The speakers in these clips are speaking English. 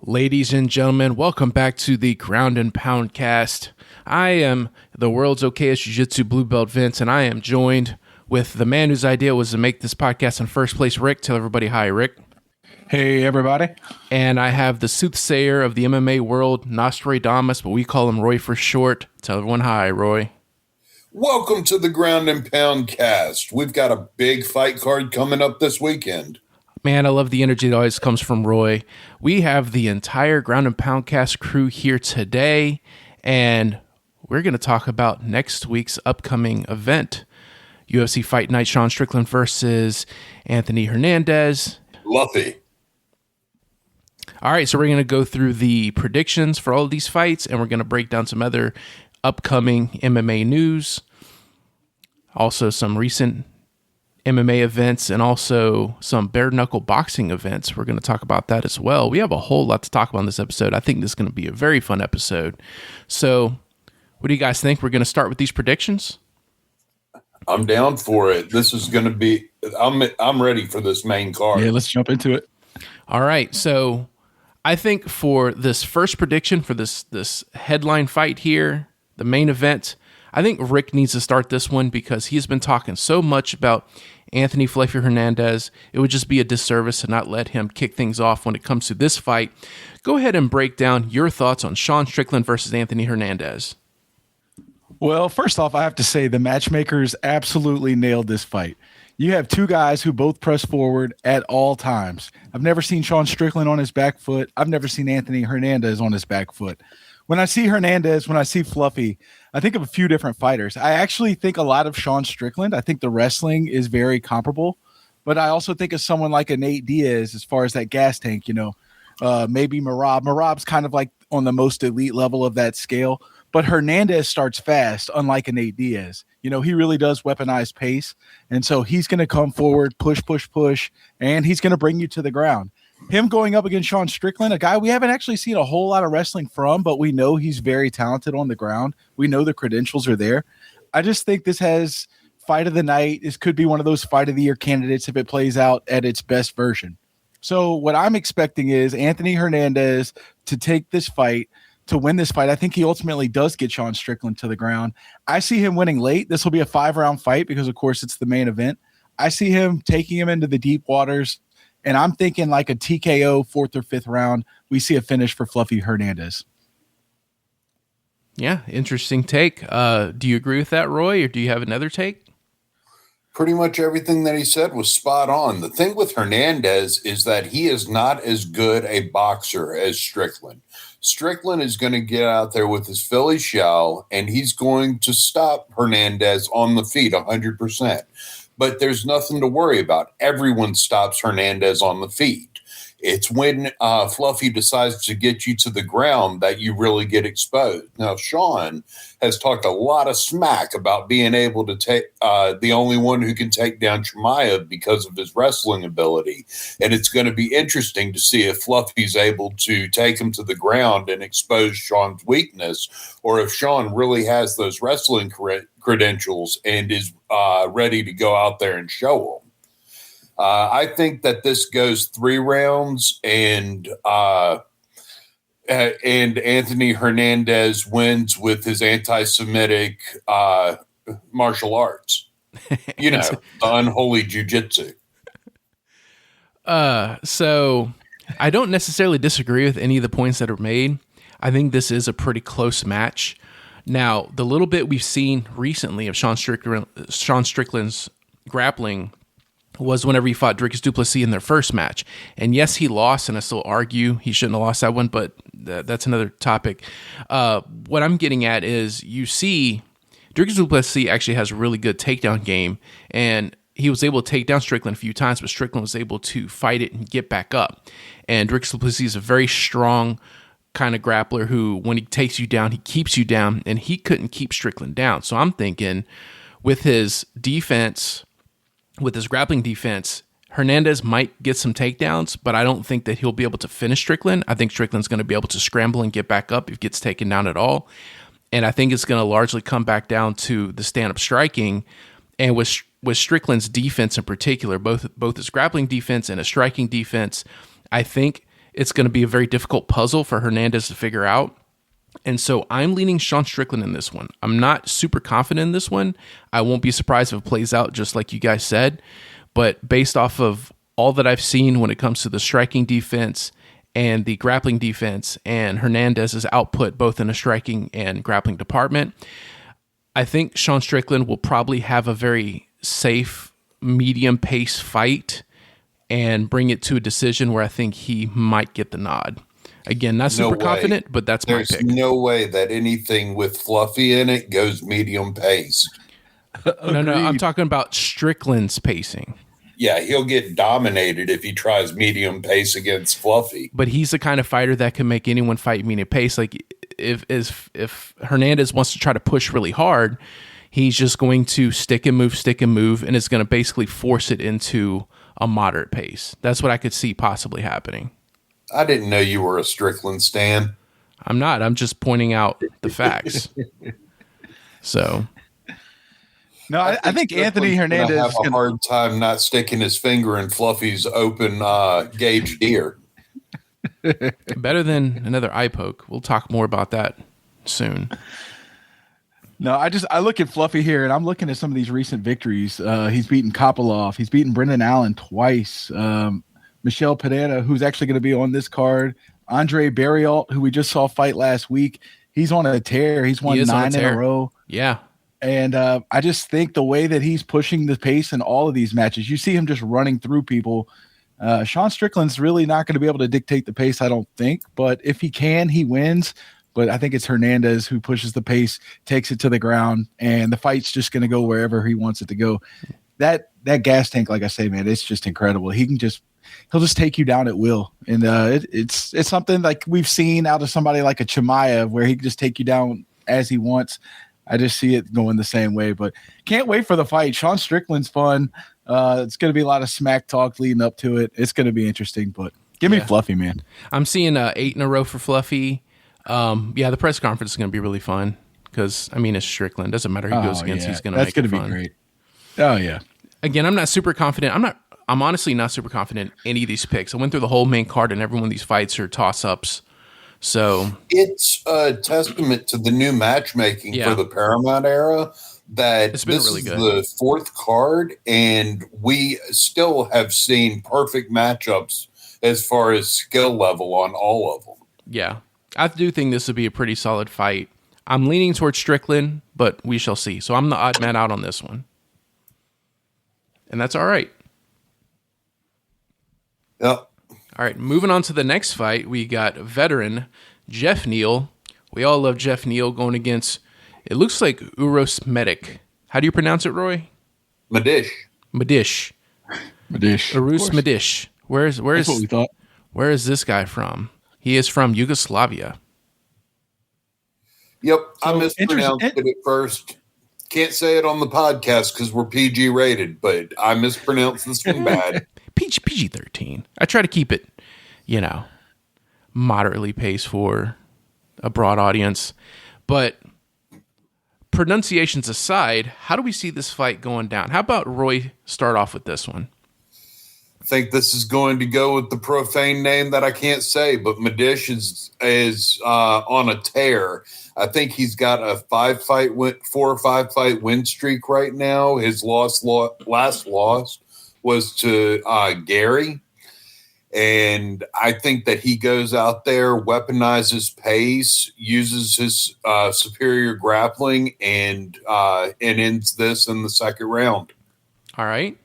Ladies and gentlemen, welcome back to the Ground and Poundcast. I am the world's okayest jiu-jitsu blue belt Vince, and I am joined with the man whose idea was to make this podcast in first place, Rick. Tell everybody hi, Rick. Hey, everybody. And I have the soothsayer of the MMA world, Nostradamus, but we call him Roy for short. Tell everyone hi, Roy. Welcome to the Ground and Poundcast. We've got a big fight card coming up this weekend. Man, I love the energy that always comes from Roy. We have the entire Ground and Poundcast crew here today, and we're going to talk about next week's upcoming event. UFC Fight Night, Sean Strickland versus Anthony Hernandez. Luffy. All right, so we're going to go through the predictions for all of these fights, and we're going to break down some other upcoming MMA news, also some recent MMA events, and also some bare knuckle boxing events. We're going to talk about that as well. We have a whole lot to talk about in this episode. I think this is going to be a very fun episode. So what do you guys think? We're going to start with these predictions? I'm down for it. This is going to be, I'm ready for this main card. Yeah, let's jump into it. All right. So I think for this first prediction for this headline fight here, the main event, I think Rick needs to start this one because he's been talking so much about Anthony Fluffy Hernandez. It would just be a disservice to not let him kick things off when it comes to this fight. Go ahead and break down your thoughts on Sean Strickland versus Anthony Hernandez. Well, first off, I have to say the matchmakers absolutely nailed this fight. You have two guys who both press forward at all times. I've never seen Sean Strickland on his back foot. I've never seen Anthony Hernandez on his back foot. When I see Hernandez, when I see Fluffy, I think of a few different fighters. I actually think a lot of Sean Strickland. I think the wrestling is very comparable, but I also think of someone like a Nate Diaz as far as that gas tank, maybe Merab. Merab's kind of like on the most elite level of that scale, but Hernandez starts fast, unlike a Nate Diaz. He really does weaponize pace, and so he's going to come forward, push, and he's going to bring you to the ground. Him going up against Sean Strickland, a guy we haven't actually seen a whole lot of wrestling from, but we know he's very talented on the ground. We know the credentials are there. I just think this has fight of the night. This could be one of those fight of the year candidates if it plays out at its best version. So what I'm expecting is Anthony Hernandez to take this fight, to win this fight. I think he ultimately does get Sean Strickland to the ground. I see him winning late. This will be a 5-round fight because, of course, it's the main event. I see him taking him into the deep waters. And I'm thinking like a TKO 4th or 5th round, we see a finish for Fluffy Hernandez. Yeah, interesting take. Do you agree with that, Roy, or do you have another take? Pretty much everything that he said was spot on. The thing with Hernandez is that he is not as good a boxer as Strickland. Strickland is going to get out there with his Philly shell, and he's going to stop Hernandez on the feet 100%. But there's nothing to worry about. Everyone stops Hernandez on the feet. It's when Fluffy decides to get you to the ground that you really get exposed. Now, Sean has talked a lot of smack about being able to take the only one who can take down Chimaev because of his wrestling ability. And it's going to be interesting to see if Fluffy's able to take him to the ground and expose Sean's weakness, or if Sean really has those wrestling credentials and is ready to go out there and show them. I think that this goes 3 rounds, and Anthony Hernandez wins with his anti-Semitic martial arts. The unholy jiu-jitsu. So I don't necessarily disagree with any of the points that are made. I think this is a pretty close match. Now, the little bit we've seen recently of Sean Strickland's grappling was whenever he fought Dricus du Plessis in their first match. And yes, he lost, and I still argue he shouldn't have lost that one, but that's another topic. What I'm getting at is you see Dricus du Plessis actually has a really good takedown game, and he was able to take down Strickland a few times, but Strickland was able to fight it and get back up. And Dricus du Plessis is a very strong kind of grappler who, when he takes you down, he keeps you down, and he couldn't keep Strickland down. So I'm thinking with his defense, with his grappling defense, Hernandez might get some takedowns, but I don't think that he'll be able to finish Strickland. I think Strickland's going to be able to scramble and get back up if he gets taken down at all. And I think it's going to largely come back down to the stand-up striking. And with Strickland's defense in particular, both his grappling defense and his striking defense, I think it's going to be a very difficult puzzle for Hernandez to figure out. And so I'm leaning Sean Strickland in this one. I'm not super confident in this one. I won't be surprised if it plays out just like you guys said. But based off of all that I've seen when it comes to the striking defense and the grappling defense and Hernandez's output both in a striking and grappling department, I think Sean Strickland will probably have a very safe, medium pace fight and bring it to a decision where I think he might get the nod. Again, not super confident, but that's my pick. There's no way that anything with Fluffy in it goes medium paced. No, I'm talking about Strickland's pacing. Yeah, he'll get dominated if he tries medium pace against Fluffy. But he's the kind of fighter that can make anyone fight medium pace. Like if Hernandez wants to try to push really hard, he's just going to stick and move, and it's going to basically force it into a moderate pace. That's what I could see possibly happening. I didn't know you were a Strickland stan. I'm not. I'm just pointing out the facts. So, no, I think Anthony Hernandez have a hard time not sticking his finger in Fluffy's open gauge deer. Better than another eye poke. We'll talk more about that soon. No, I look at Fluffy here, and I'm looking at some of these recent victories. He's beaten Kopylov. He's beaten Brendan Allen twice. Michel Pereira, who's actually going to be on this card. Andre Barriault, who we just saw fight last week. He's on a tear. He's won 9 in a row. Yeah. And I just think the way that he's pushing the pace in all of these matches, you see him just running through people. Sean Strickland's really not going to be able to dictate the pace, I don't think. But if he can, he wins. But I think it's Hernandez who pushes the pace, takes it to the ground, and the fight's just going to go wherever he wants it to go. That gas tank, like I say, man, it's just incredible. He'll just take you down at will. And it's something like we've seen out of somebody like a Chimaev where he can just take you down as he wants. I just see it going the same way, but can't wait for the fight. Sean Strickland's fun. It's going to be a lot of smack talk leading up to it. It's going to be interesting, but give me Fluffy, man. I'm seeing 8 in a row for Fluffy. The press conference is going to be really fun because, it's Strickland. Doesn't matter who he goes against. He's going to make it fun. That's going to be great. Oh, yeah. Again, I'm not super confident. I'm honestly not super confident in any of these picks. I went through the whole main card, and every one of these fights are toss-ups. So it's a testament to the new matchmaking for the Paramount era that this really is the 4th card, and we still have seen perfect matchups as far as skill level on all of them. Yeah. I do think this would be a pretty solid fight. I'm leaning towards Strickland, but we shall see. So I'm the odd man out on this one. And that's all right. Yep. All right, moving on to the next fight, we got veteran Jeff Neal. We all love Jeff Neal going against, it looks like Uros Medic. How do you pronounce it, Roy? Medish. Urus Medish. That's what we thought. Where is this guy from? He is from Yugoslavia. Yep, I mispronounced it at first. Can't say it on the podcast because we're PG rated, but I mispronounced this one bad. PG-13. I try to keep it, moderately paced for a broad audience. But pronunciations aside, how do we see this fight going down? How about Roy start off with this one? I think this is going to go with the profane name that I can't say, but Medish is on a tear. I think he's got a 4 or 5 fight win streak right now. His last loss was to Gary. And I think that he goes out there, weaponizes pace, uses his superior grappling, and ends this in the 2nd round. All right.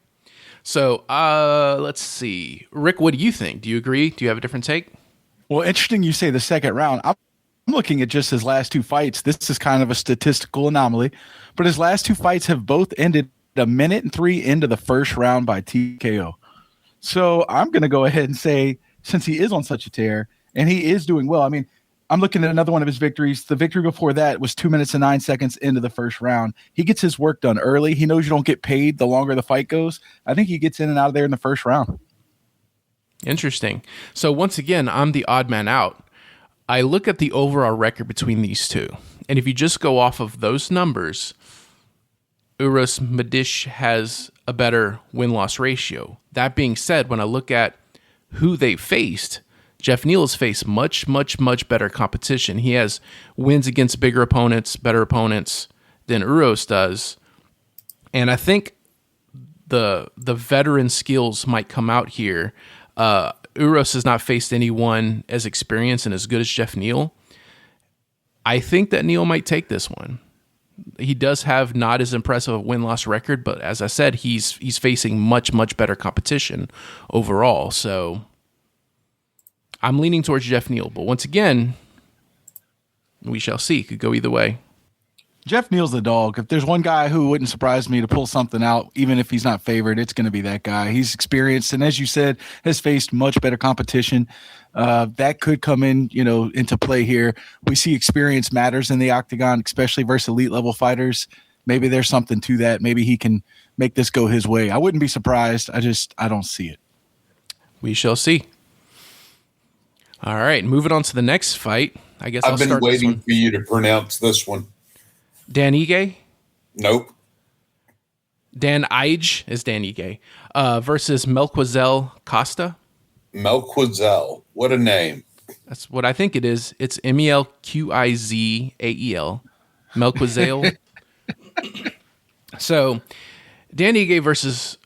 So let's see. Rick, what do you think? Do you agree? Do you have a different take? Well, interesting you say the 2nd round. I'm looking at just his last 2 fights. This is kind of a statistical anomaly, but his last 2 fights have both ended 1 minute and 3 into the 1st round by TKO. So I'm going to go ahead and say, since he is on such a tear and he is doing well, I'm looking at another one of his victories. The victory before that was 2 minutes and 9 seconds into the 1st round. He gets his work done early. He knows you don't get paid the longer the fight goes. I think he gets in and out of there in the 1st round. Interesting. So once again, I'm the odd man out. I look at the overall record between these two. And if you just go off of those numbers, Uros Medish has a better win-loss ratio. That being said, when I look at who they faced, Jeff Neal has faced much, much, much better competition. He has wins against bigger opponents, better opponents than Uros does. And I think the veteran skills might come out here. Uros has not faced anyone as experienced and as good as Jeff Neal. I think that Neal might take this one. He does have not as impressive a win-loss record, but as I said, he's facing much, much better competition overall. So I'm leaning towards Jeff Neal, but once again, we shall see. Could go either way. Jeff Neal's the dog. If there's one guy who wouldn't surprise me to pull something out, even if he's not favored, it's going to be that guy. He's experienced, and as you said, has faced much better competition. That could come into play here. We see experience matters in the octagon, especially versus elite level fighters. Maybe there's something to that. Maybe he can make this go his way. I wouldn't be surprised. I don't see it. We shall see. All right, moving on to the next fight. I guess I've been waiting for you to pronounce this one. Dan Ige? Nope. Dan Ige is Dan Ige versus Melquizael Costa. Melquizael. What a name. That's what I think it is. It's Melquizael. Melquizael. So, Dan Ige versus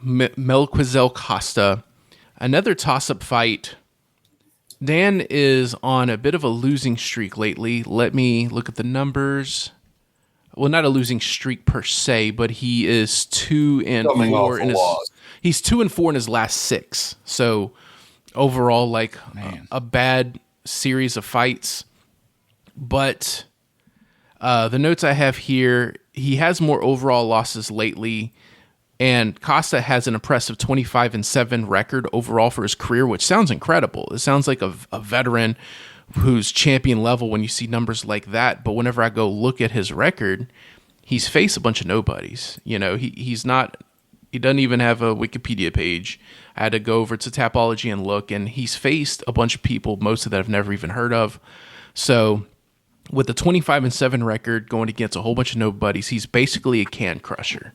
Melquizael Costa. Another toss-up fight. Dan is on a bit of a losing streak lately. Let me look at the numbers. Well, not a losing streak per se, but he is 2-4 in his. He's 2-4 in his last 6. So overall, a bad series of fights. But the notes I have here, he has more overall losses lately. And Costa has an impressive 25-7 record overall for his career, which sounds incredible. It sounds like a veteran who's champion level when you see numbers like that. But whenever I go look at his record, he's faced a bunch of nobodies. He doesn't even have a Wikipedia page. I had to go over to Tapology and look, and he's faced a bunch of people, most of that I've never even heard of. So with the 25-7 record going against a whole bunch of nobodies, he's basically a can crusher.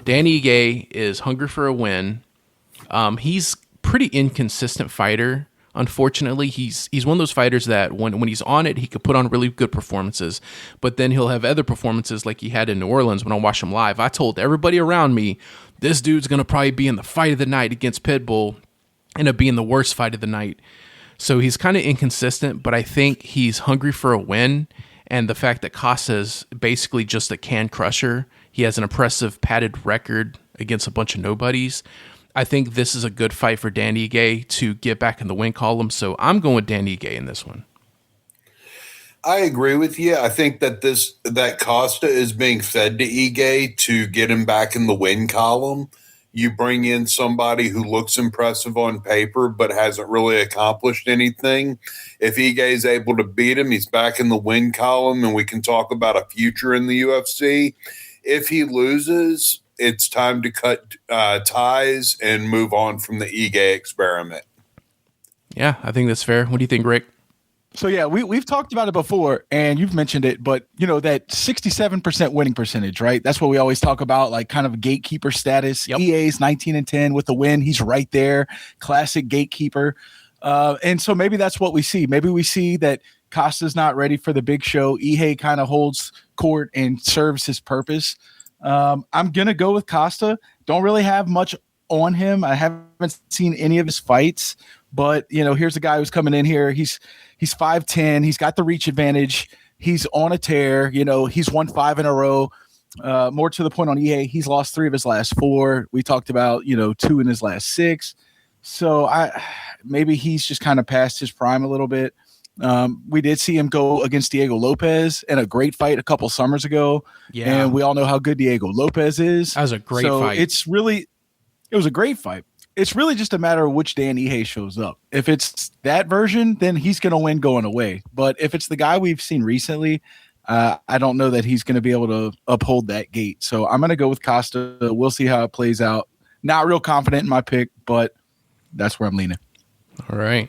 Dan Ige is hungry for a win. He's pretty inconsistent fighter. Unfortunately, he's one of those fighters that when he's on it, he could put on really good performances, but then he'll have other performances like he had in New Orleans when I watched him live. I told everybody around me, this dude's going to probably be in the fight of the night against Pitbull, end up being the worst fight of the night. So he's kind of inconsistent, but I think he's hungry for a win. And the fact that Costa's basically just a can crusher, he has an impressive padded record against a bunch of nobodies. I think this is a good fight for Dan Ige to get back in the win column. So I'm going with Dan Ige in this one. I agree with you. I think that Costa is being fed to Ige to get him back in the win column. You bring in somebody who looks impressive on paper but hasn't really accomplished anything. If Ige is able to beat him, he's back in the win column, and we can talk about a future in the UFC. If he loses, it's time to cut ties and move on from the Ige experiment. Yeah, I think that's fair. What do you think, Rick? So, yeah, we've talked about it before, and you've mentioned it, but, that 67% winning percentage, right? That's what we always talk about, like kind of gatekeeper status. Yep. EA's 19-10 with the win. He's right there. Classic gatekeeper. And so maybe that's what we see. Maybe we see that Costa's not ready for the big show. Ige kind of holds court and serves his purpose. I'm going to go with Costa. Don't really have much on him. I haven't seen any of his fights, but here's a guy who's coming in here. He's 5'10". He's got the reach advantage. He's on a tear. He's won 5 in a row. More to the point on Ige, he's lost 3 of his last 4. We talked about 2 in his last 6. So maybe he's just kind of past his prime a little bit. We did see him go against Diego Lopez in a great fight a couple summers ago. Yeah. And we all know how good Diego Lopez is. That was a great fight. It was a great fight. It's really just a matter of which Dan Ige shows up. If it's that version, then he's going to win going away. But if it's the guy we've seen recently, I don't know that he's going to be able to uphold that gate. So I'm going to go with Costa. We'll see how it plays out. Not real confident in my pick, but that's where I'm leaning. All right.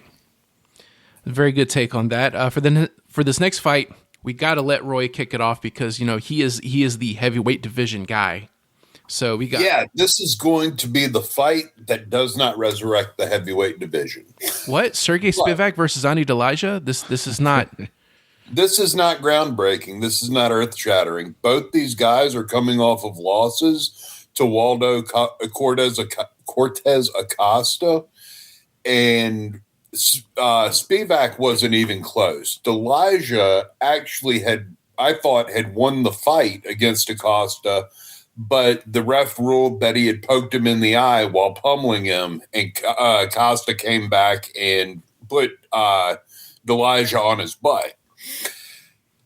Very good take on that. For this next fight, we got to let Roy kick it off because he is the heavyweight division guy. So we got this is going to be the fight that does not resurrect the heavyweight division. what? Sergey Spivak versus Ani Delija? This is not. This is not groundbreaking. This is not earth-shattering. Both these guys are coming off of losses to Waldo Cortez Acosta, and Spivak wasn't even close. Delija actually had won the fight against Acosta, but the ref ruled that he had poked him in the eye while pummeling him, and Acosta came back and put Delija on his butt.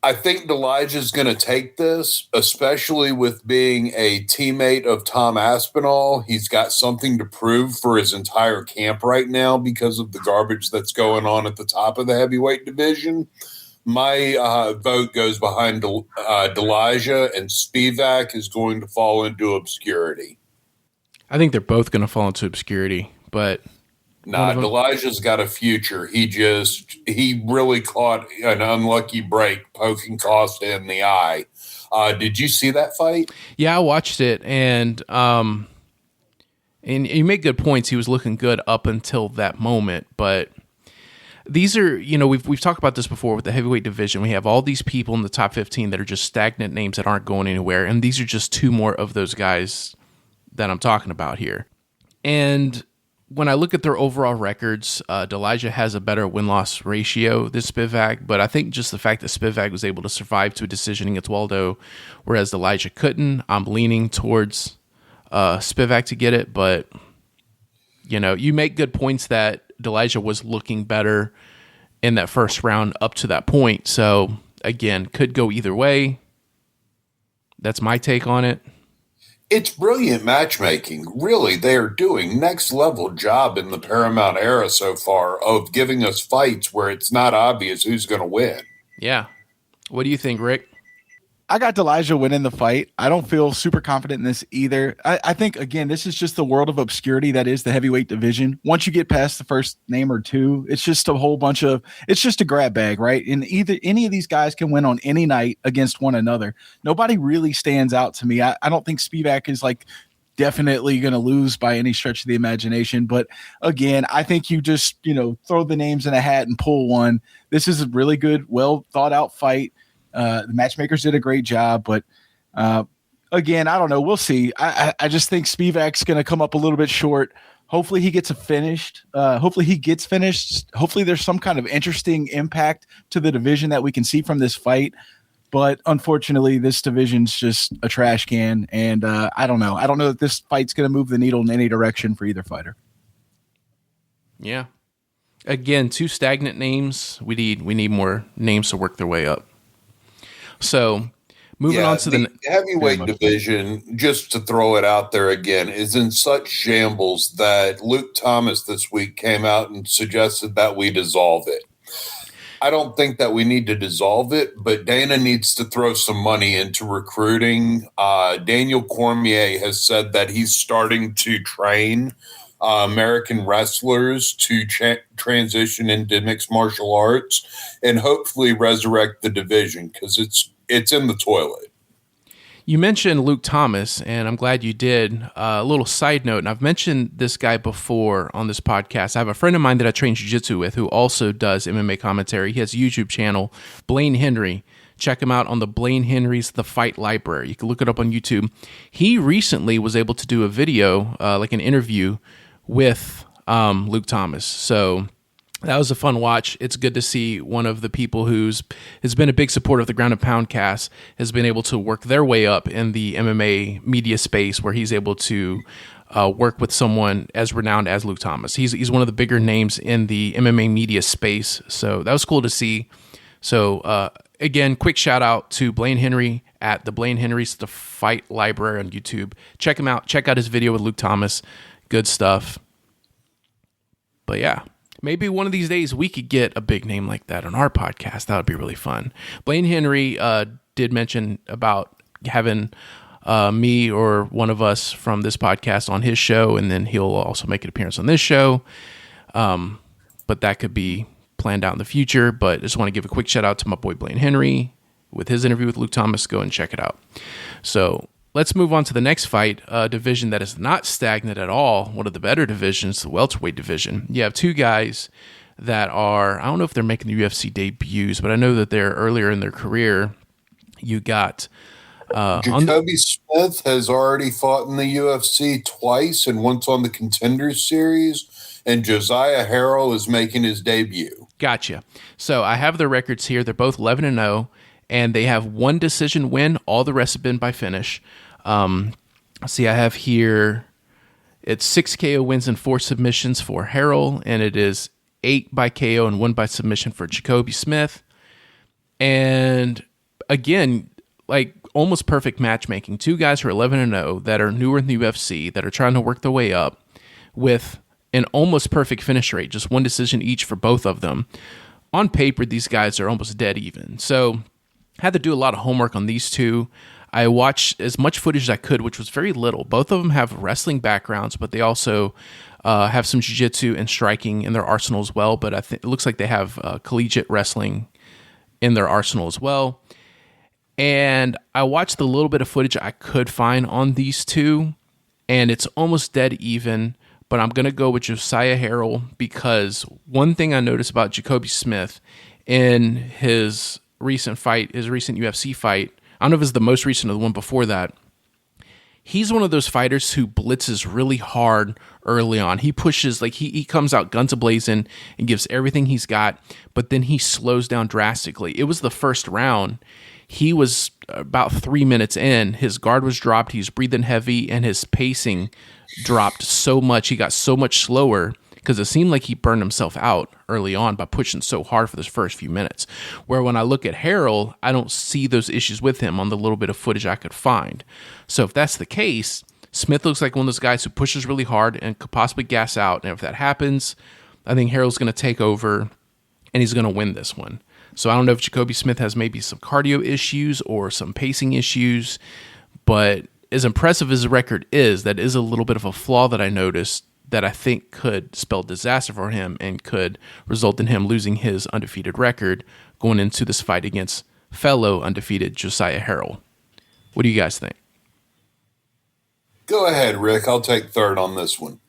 I think Delija going to take this, especially with being a teammate of Tom Aspinall. He's got something to prove for his entire camp right now because of the garbage that's going on at the top of the heavyweight division. My vote goes behind Delija, and Spivak is going to fall into obscurity. I think they're both going to fall into obscurity, but Delija's got a future. He really caught an unlucky break poking Costa in the eye. Did you see that fight? Yeah, I watched it, and you make good points. He was looking good up until that moment, but these are, we've talked about this before with the heavyweight division. We have all these people in the top 15 that are just stagnant names that aren't going anywhere, and these are just two more of those guys that I'm talking about here. And when I look at their overall records, Delija has a better win-loss ratio than Spivak, but I think just the fact that Spivak was able to survive to a decision against Waldo, whereas Delija couldn't, I'm leaning towards Spivak to get it, but you make good points that Delija was looking better in that first round up to that point. So, again, could go either way. That's my take on it. It's brilliant matchmaking. Really, they are doing next level job in the Paramount era so far of giving us fights where it's not obvious who's going to win. Yeah. What do you think, Rick? I got Delija winning the fight. I don't feel super confident in this either. I think, again, this is just the world of obscurity that is the heavyweight division. Once you get past the first name or two, it's just a whole bunch of – it's just a grab bag, right? And any of these guys can win on any night against one another. Nobody really stands out to me. I don't think Spivak is like definitely going to lose by any stretch of the imagination. But, again, I think you just, throw the names in a hat and pull one. This is a really good, well-thought-out fight. The matchmakers did a great job, but again, I don't know. We'll see. I just think Spivak's going to come up a little bit short. Hopefully he gets finished. Hopefully there's some kind of interesting impact to the division that we can see from this fight. But unfortunately, this division's just a trash can, and I don't know. I don't know that this fight's going to move the needle in any direction for either fighter. Yeah. Again, two stagnant names. We need more names to work their way up. So, moving on to the heavyweight division, just to throw it out there again, is in such shambles that Luke Thomas this week came out and suggested that we dissolve it. I don't think that we need to dissolve it, but Dana needs to throw some money into recruiting. Daniel Cormier has said that he's starting to train American wrestlers to transition into mixed martial arts and hopefully resurrect the division because it's in the toilet. You mentioned Luke Thomas, and I'm glad you did. A little side note, and I've mentioned this guy before on this podcast. I have a friend of mine that I train jiu-jitsu with who also does MMA commentary. He has a YouTube channel, Blaine Henry. Check him out on the Blaine Henry's The Fight Library. You can look it up on YouTube. He recently was able to do a video, like an interview with Luke Thomas. So that was a fun watch. It's good to see one of the people has been a big supporter of the Ground and Poundcast has been able to work their way up in the MMA media space where he's able to work with someone as renowned as Luke Thomas. He's one of the bigger names in the MMA media space. So that was cool to see. So again, quick shout out to Blaine Henry at the Blaine Henry's The Fight Library on YouTube. Check him out. Check out his video with Luke Thomas. Good stuff. But yeah, maybe one of these days we could get a big name like that on our podcast. That would be really fun. Blaine Henry did mention about having me or one of us from this podcast on his show, and then he'll also make an appearance on this show. But that could be planned out in the future. But I just want to give a quick shout out to my boy Blaine Henry with his interview with Luke Thomas. Go and check it out. So let's move on to the next fight, a division that is not stagnant at all. One of the better divisions, the welterweight division. You have two guys that are, I don't know if they're making the UFC debuts, but I know that they're earlier in their career. You got Jacoby Smith has already fought in the UFC twice and once on the Contenders Series, and Josiah Harrell is making his debut. Gotcha. So I have their records here. They're both 11-0, and they have one decision win. All the rest have been by finish. See, I have here, it's 6 KO wins and 4 submissions for Harrell, and it is 8 by KO and 1 by submission for Jacoby Smith. And again, like almost perfect matchmaking. Two guys who are 11-0 that are newer in the UFC, that are trying to work their way up with an almost perfect finish rate, just one decision each for both of them. On paper, these guys are almost dead even. So I had to do a lot of homework on these two. I watched as much footage as I could, which was very little. Both of them have wrestling backgrounds, but they also have some jiu-jitsu and striking in their arsenal as well. But I think it looks like they have collegiate wrestling in their arsenal as well. And I watched the little bit of footage I could find on these two, and it's almost dead even. But I'm going to go with Josiah Harrell because one thing I noticed about Jacoby Smith in his recent fight, his recent UFC fight, I don't know if it's the most recent or the one before that, he's one of those fighters who blitzes really hard early on. He pushes, like he comes out guns a-blazing and gives everything he's got, but then he slows down drastically. It was the first round. He was about 3 minutes in. His guard was dropped. He was breathing heavy, and his pacing dropped so much. He got so much slower because it seemed like he burned himself out early on by pushing so hard for those first few minutes. Where when I look at Harrell, I don't see those issues with him on the little bit of footage I could find. So if that's the case, Smith looks like one of those guys who pushes really hard and could possibly gas out. And if that happens, I think Harrell's going to take over and he's going to win this one. So I don't know if Jacoby Smith has maybe some cardio issues or some pacing issues, but as impressive as the record is, that is a little bit of a flaw that I noticed that I think could spell disaster for him and could result in him losing his undefeated record going into this fight against fellow undefeated Josiah Harrell. What do you guys think? Go ahead, Rick. I'll take third on this one.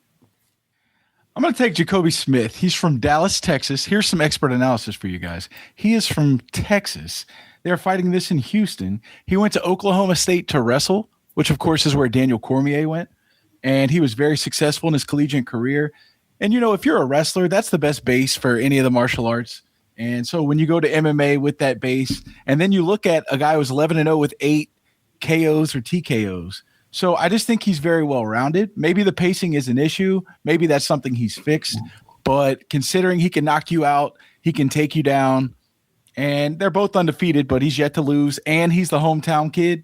I'm going to take Jacoby Smith. He's from Dallas, Texas. Here's some expert analysis for you guys. He is from Texas. They're fighting this in Houston. He went to Oklahoma State to wrestle, which, of course, is where Daniel Cormier went. And he was very successful in his collegiate career. And, you know, if you're a wrestler, that's the best base for any of the martial arts. And so when you go to MMA with that base, and then you look at a guy who's 11-0 with 8 KOs or TKOs. So I just think he's very well-rounded. Maybe the pacing is an issue. Maybe that's something he's fixed. But considering he can knock you out, he can take you down, and they're both undefeated, but he's yet to lose, and he's the hometown kid,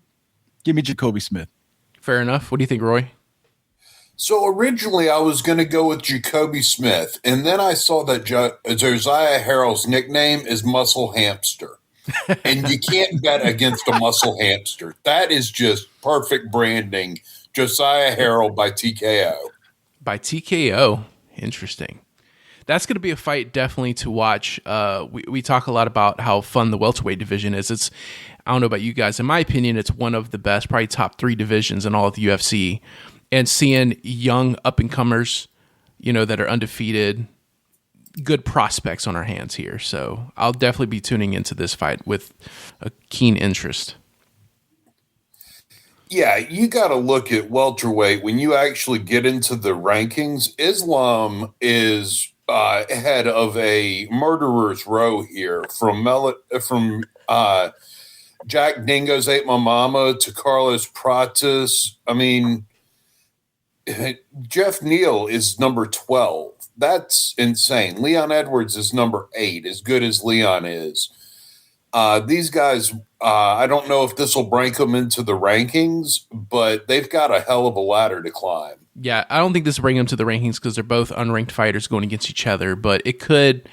give me Jacoby Smith. Fair enough. What do you think, Roy? So originally I was going to go with Jacoby Smith, and then I saw that Josiah Harrell's nickname is Muscle Hamster. And you can't bet against a muscle hamster. That is just perfect branding. Josiah Harrell by TKO. By TKO. Interesting. That's going to be a fight definitely to watch. We talk a lot about how fun the welterweight division is. I don't know about you guys. In my opinion, it's one of the best, probably top 3 divisions in all of the UFC. And seeing young up-and-comers, you know, that are undefeated, good prospects on our hands here. So I'll definitely be tuning into this fight with a keen interest. Yeah, you got to look at welterweight. When you actually get into the rankings, Islam is ahead of a murderer's row here from Jack Dingo's Ate My Mama to Carlos Pratis. I mean, Jeff Neal is number 12. That's insane. Leon Edwards is number 8, as good as Leon is. These guys, I don't know if this will break them into the rankings, but they've got a hell of a ladder to climb. Yeah, I don't think this will bring them to the rankings because they're both unranked fighters going against each other, but it could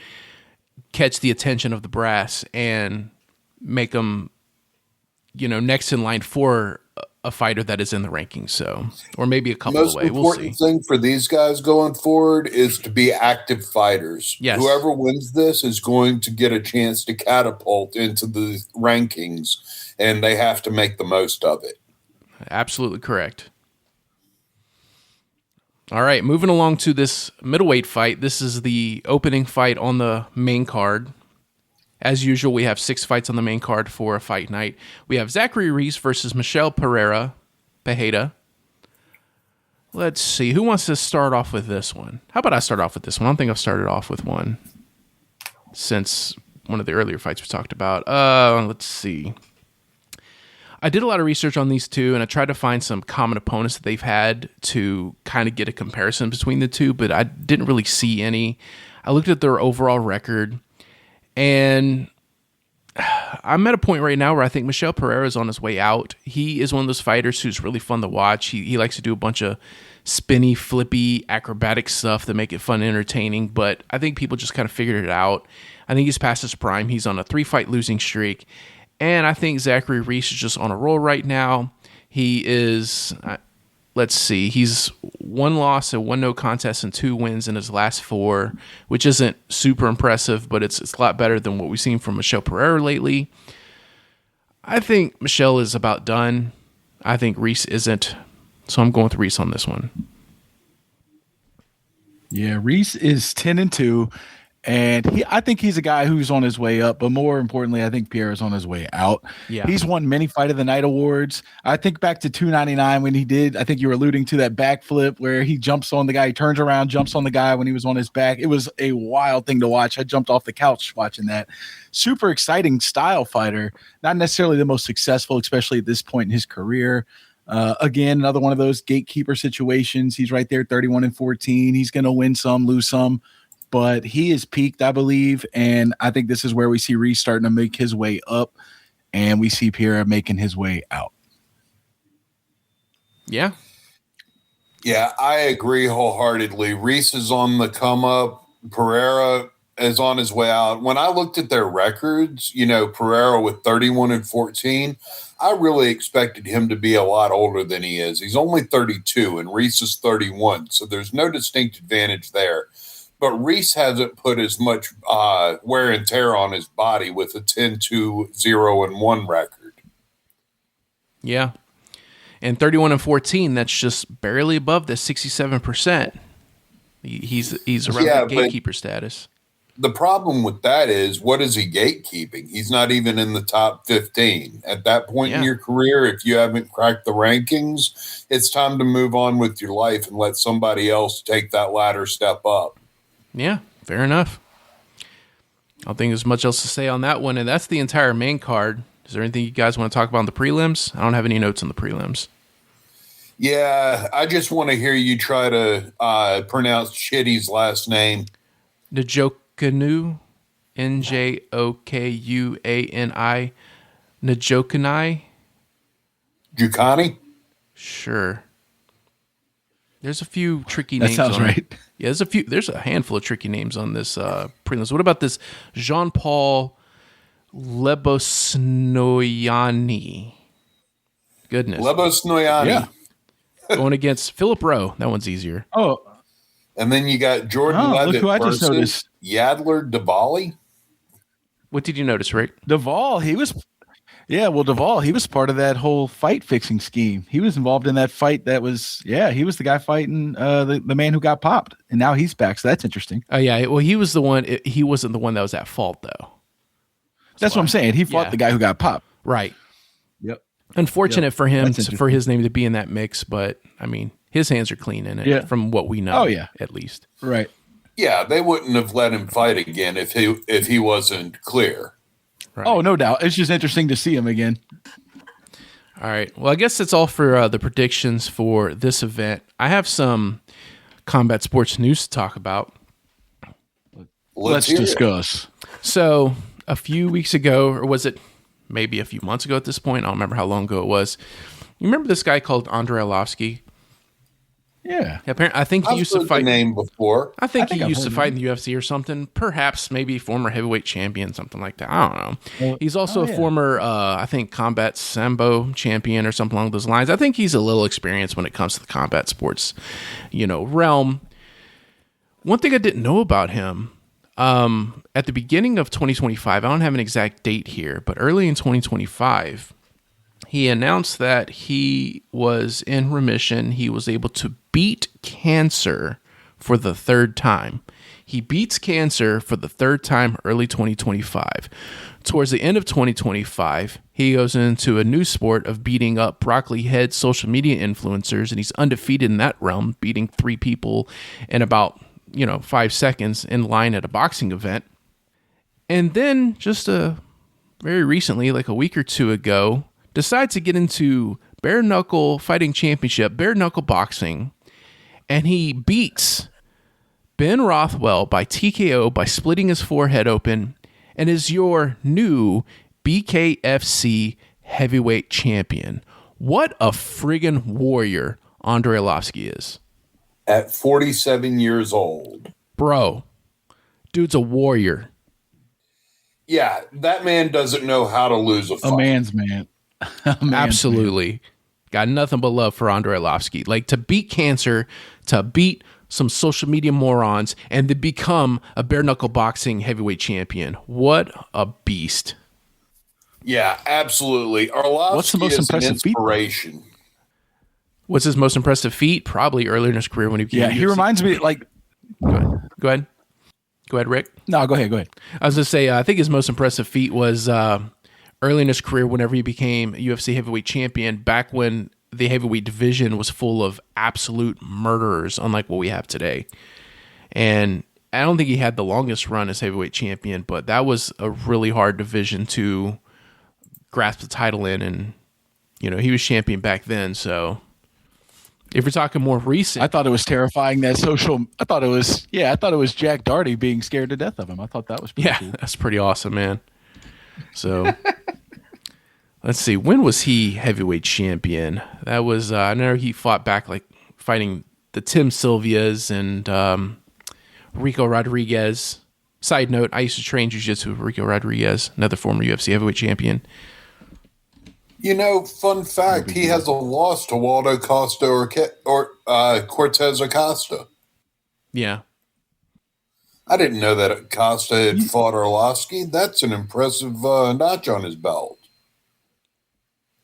catch the attention of the brass and make them, you know, next in line for a fighter that is in the rankings, so, or maybe a couple away. We'll see. Most important thing for these guys going forward is to be active fighters. Yes. Whoever wins this is going to get a chance to catapult into the rankings, and they have to make the most of it. absolutely correct. All right, moving along to this middleweight fight. This is the opening fight on the main card. As usual, we have 6 fights on the main card for a fight night. We have Zachary Reese versus Michelle Pereira. Let's see. Who wants to start off with this one? How about I start off with this one? I don't think I've started off with one since one of the earlier fights we talked about. Let's see. I did a lot of research on these two, and I tried to find some common opponents that they've had to kind of get a comparison between the two, but I didn't really see any. I looked at their overall record, and I'm at a point right now where I think Michelle Pereira is on his way out. He is one of those fighters who's really fun to watch. He likes to do a bunch of spinny, flippy, acrobatic stuff that make it fun and entertaining, but I think people just kind of figured it out. I think he's past his prime. He's on a 3-fight losing streak. And I think Zachary Reese is just on a roll right now. He is, let's see, he's 1 loss and 1 no contest and 2 wins in his last 4, which isn't super impressive, but it's a lot better than what we've seen from Michelle Pereira lately. I think Michelle is about done. I think Reese isn't. So I'm going with Reese on this one. Yeah, Reese is 10-2. And I think he's a guy who's on his way up, but more importantly, I think Pierre is on his way out. Yeah. He's won many Fight of the Night awards. I think back to 299 when he did, I think you were alluding to that backflip where he jumps on the guy, he turns around, jumps on the guy when he was on his back. It was a wild thing to watch. I jumped off the couch watching that. Super exciting style fighter, not necessarily the most successful, especially at this point in his career. Again, another one of those gatekeeper situations. He's right there, 31-14. He's going to win some, lose some. But he is peaked, I believe, and I think this is where we see Reese starting to make his way up, and we see Pierre making his way out. Yeah. Yeah, I agree wholeheartedly. Reese is on the come up. Pereira is on his way out. When I looked at their records, Pereira with 31-14, I really expected him to be a lot older than he is. He's only 32, and Reese is 31, so there's no distinct advantage there. But Reese hasn't put as much wear and tear on his body with a 10-2-0-1 record. Yeah. And 31-14, that's just barely above the 67%. He's around that gatekeeper status. The problem with that is, what is he gatekeeping? He's not even in the top 15. At that point in your career, if you haven't cracked the rankings, it's time to move on with your life and let somebody else take that ladder step up. Yeah, fair enough. I don't think there's much else to say on that one, and that's the entire main card. Is there anything you guys want to talk about in the prelims? I don't have any notes on the prelims. Yeah, I just want to hear you try to pronounce Chitty's last name. Njokunu, Njokuani, Njokunai. Jukani? Sure. There's a few tricky names. That sounds right. Yeah, there's a handful of tricky names on this prelims. What about this Jean-Paul Lebosnoyani? Goodness. Lebosnoyani. Yeah. Going against Philip Rowe. That one's easier. Oh. And then you got Jordan Levitt look who I just versus noticed. Yadler Duvali. What did you notice, Rick? Duvall, he was part of that whole fight fixing scheme. He was involved in that fight he was the guy fighting the man who got popped, and now he's back, so that's interesting. Oh, yeah. Well, he was the one. He wasn't the one that was at fault, though. That's what I'm saying. He fought the guy who got popped. Right. Yep. Unfortunate for him, for his name to be in that mix, but, I mean, his hands are clean in it from what we know, at least. Right. Yeah, they wouldn't have let him fight again if he wasn't clear. Right. Oh, no doubt. It's just interesting to see him again. All right. Well, I guess that's all for the predictions for this event. I have some combat sports news to talk about. Let's discuss. So, a few weeks ago, or was it maybe a few months ago at this point? I don't remember how long ago it was. You remember this guy called Andrei Arlovsky? Yeah. Apparently, I think he used to fight. The name before. I think he used to fight in the UFC or something. Perhaps, maybe former heavyweight champion, something like that. I don't know. Well, he's also a former, I think, combat sambo champion or something along those lines. I think he's a little experienced when it comes to the combat sports, realm. One thing I didn't know about him, at the beginning of 2025, I don't have an exact date here, but early in 2025, he announced that he was in remission. He was able to beat cancer for the third time. He beats cancer for the third time early 2025. Towards the end of 2025, he goes into a new sport of beating up broccoli head social media influencers, and he's undefeated in that realm, beating 3 people in about 5 seconds in line at a boxing event. And then just very recently, like a week or two ago, decides to get into bare knuckle fighting championship, bare knuckle boxing, and he beats Ben Rothwell by TKO by splitting his forehead open, and is your new BKFC heavyweight champion. What a friggin' warrior Andrei Arlovski is. At 47 years old. Bro, dude's a warrior. Yeah, that man doesn't know how to lose a fight. A man's man. Absolutely. Man. Got nothing but love for Andrei Arlovski. Like, to beat cancer, to beat some social media morons, and to become a bare knuckle boxing heavyweight champion. What a beast. Yeah, absolutely. Arlovski What's the most impressive inspiration. feat? What's his most impressive feat? Probably earlier in his career when he became he reminds me like. Go ahead, Rick. No, go ahead. I was going to say, I think his most impressive feat was early in his career whenever he became UFC heavyweight champion, back when the heavyweight division was full of absolute murderers, unlike what we have today. And I don't think he had the longest run as heavyweight champion, but that was a really hard division to grasp the title in. And, he was champion back then. So if we're talking more recent, I thought it was terrifying that I thought it was Jack Doherty being scared to death of him. I thought that was pretty cool. That's pretty awesome, man. So let's see. When was he heavyweight champion? That was, I know he fought back, like fighting the Tim Sylvias and Rico Rodriguez. Side note, I used to train jiu-jitsu with Rico Rodriguez, another former UFC heavyweight champion. Fun fact, he has a loss to Waldo Costa or Cortez Acosta. Yeah. I didn't know that Costa had fought Arlovski. That's an impressive notch on his belt.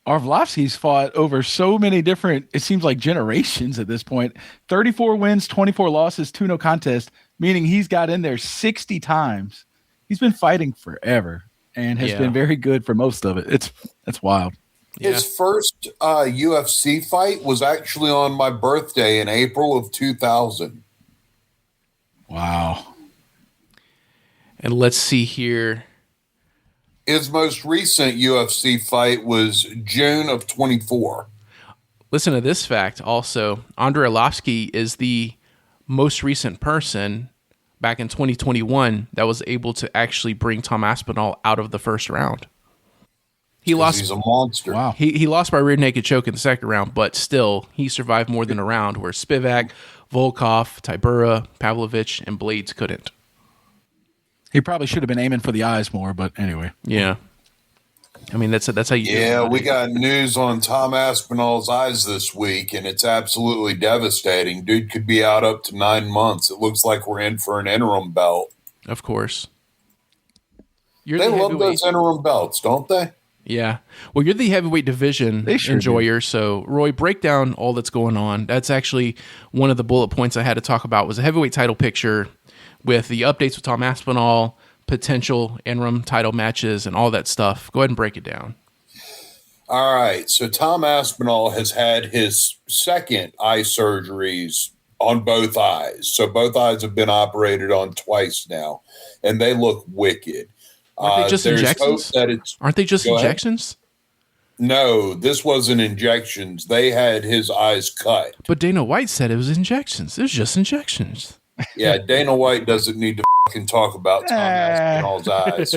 Arlovski's fought over so many different, it seems like generations at this point. 34 wins, 24 losses, 2 no contest, meaning he's got in there 60 times. He's been fighting forever and has been very good for most of it. That's wild. Yeah. His first UFC fight was actually on my birthday in April of 2000. Wow. And let's see here. His most recent UFC fight was June of 24. Listen to this fact also. Andrei Arlovski is the most recent person back in 2021 that was able to actually bring Tom Aspinall out of the first round. He lost. He's a monster. Wow. He lost by rear naked choke in the second round, but still he survived more than a round, where Spivak, Volkov, Tybura, Pavlovich, and Blades couldn't. He probably should have been aiming for the eyes more, but anyway. Yeah. I mean, that's how you do it. Yeah, we got news on Tom Aspinall's eyes this week, and it's absolutely devastating. Dude could be out up to 9 months. It looks like we're in for an interim belt. Of course. They love those interim belts, don't they? Yeah. Well, you're the heavyweight division enjoyer, so Roy, break down all that's going on. That's actually one of the bullet points I had to talk about, was a heavyweight title picture with the updates with Tom Aspinall, potential interim title matches, and all that stuff. Go ahead and break it down. All right. So Tom Aspinall has had his second eye surgeries on both eyes. So both eyes have been operated on twice now, and they look wicked. Aren't they just injections? Aren't they just injections? No, this wasn't injections. They had his eyes cut. But Dana White said it was injections. It was just injections. Yeah, Dana White doesn't need to fucking talk about Tom Aspinall's eyes.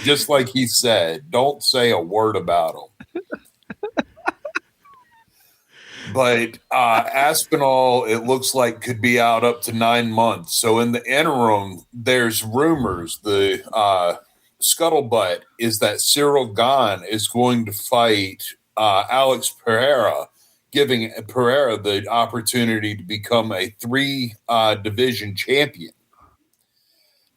Just like he said, don't say a word about him. But Aspinall, it looks like, could be out up to 9 months. So in the interim, there's rumors. The scuttlebutt is that Cyril Gane is going to fight Alex Pereira, giving Pereira the opportunity to become a 3 division champion.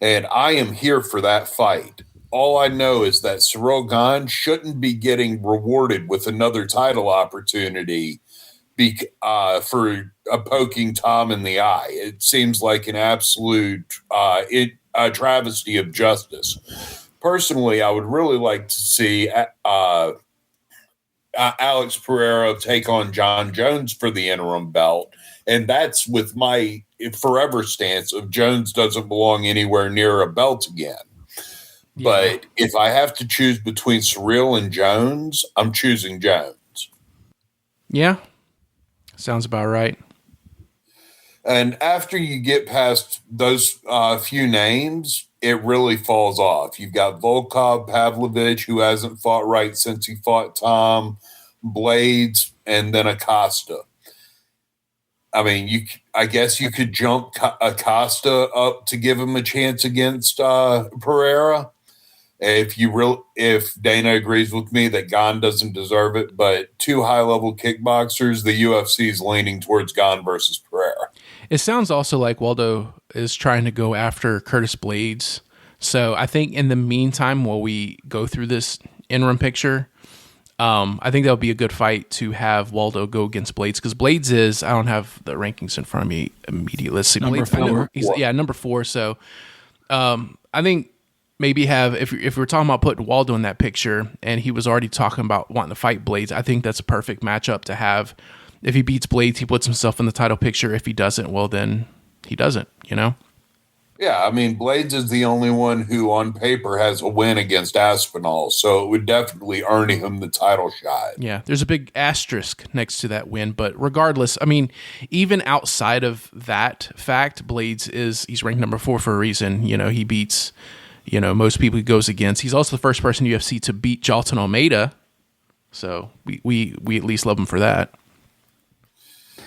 And I am here for that fight. all I know is that Cyril Gane shouldn't be getting rewarded with another title opportunity for poking Tom in the eye. It seems like an absolute a travesty of justice. Personally, I would really like to see Alex Pereira take on John Jones for the interim belt. And that's with my forever stance of Jones doesn't belong anywhere near a belt again. Yeah. But if I have to choose between Cyril and Jones, I'm choosing Jones. Yeah. Sounds about right. And after you get past those few names, it really falls off. You've got Volkov, Pavlovich, who hasn't fought right since he fought Tom, Blades, and then Acosta. I mean, I guess you could jump Acosta up to give him a chance against Pereira. If Dana agrees with me that Gane doesn't deserve it, but two high-level kickboxers, the UFC is leaning towards Gane versus Pereira. It sounds also like Waldo is trying to go after Curtis Blades. So I think in the meantime, while we go through this interim picture, I think that would be a good fight to have Waldo go against Blades, because Blades is, I don't have the rankings in front of me immediately. Let's see. Number Blades, 4. Number 4. So I think maybe if we're talking about putting Waldo in that picture and he was already talking about wanting to fight Blades, I think that's a perfect matchup to have. If he beats Blades, he puts himself in the title picture. If he doesn't, well, then he doesn't, you know? Yeah, I mean, Blades is the only one who on paper has a win against Aspinall, so it would definitely earn him the title shot. Yeah, there's a big asterisk next to that win, but regardless, I mean, even outside of that fact, Blades he's ranked number 4 for a reason. You know, he beats, most people he goes against. He's also the first person in UFC to beat Jailton Almeida, so we at least love him for that.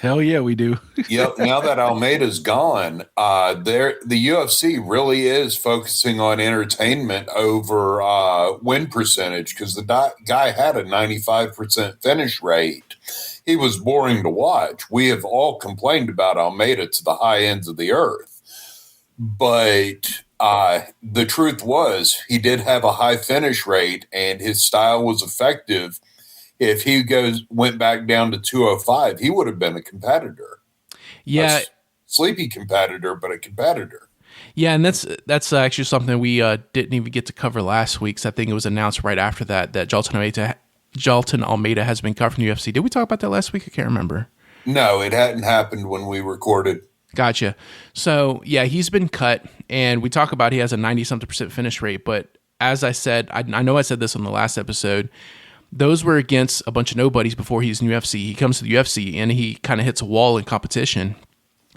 Hell yeah, we do. Yep. Now that Almeida's gone, the UFC really is focusing on entertainment over win percentage, because the guy had a 95% finish rate. He was boring to watch. We have all complained about Almeida to the high ends of the earth. But the truth was he did have a high finish rate and his style was effective. If he went back down to 205, he would have been a competitor. Yeah. A sleepy competitor, but a competitor. Yeah, and that's actually something we didn't even get to cover last week. So I think it was announced right after that Jailton Almeida has been cut from the UFC. Did we talk about that last week? I can't remember. No, it hadn't happened when we recorded. Gotcha. So, yeah, he's been cut, and we talk about he has a 90-something% finish rate. But as I said, I know I said this on the last episode, those were against a bunch of nobodies before he's in UFC. He comes to the UFC and he kind of hits a wall in competition,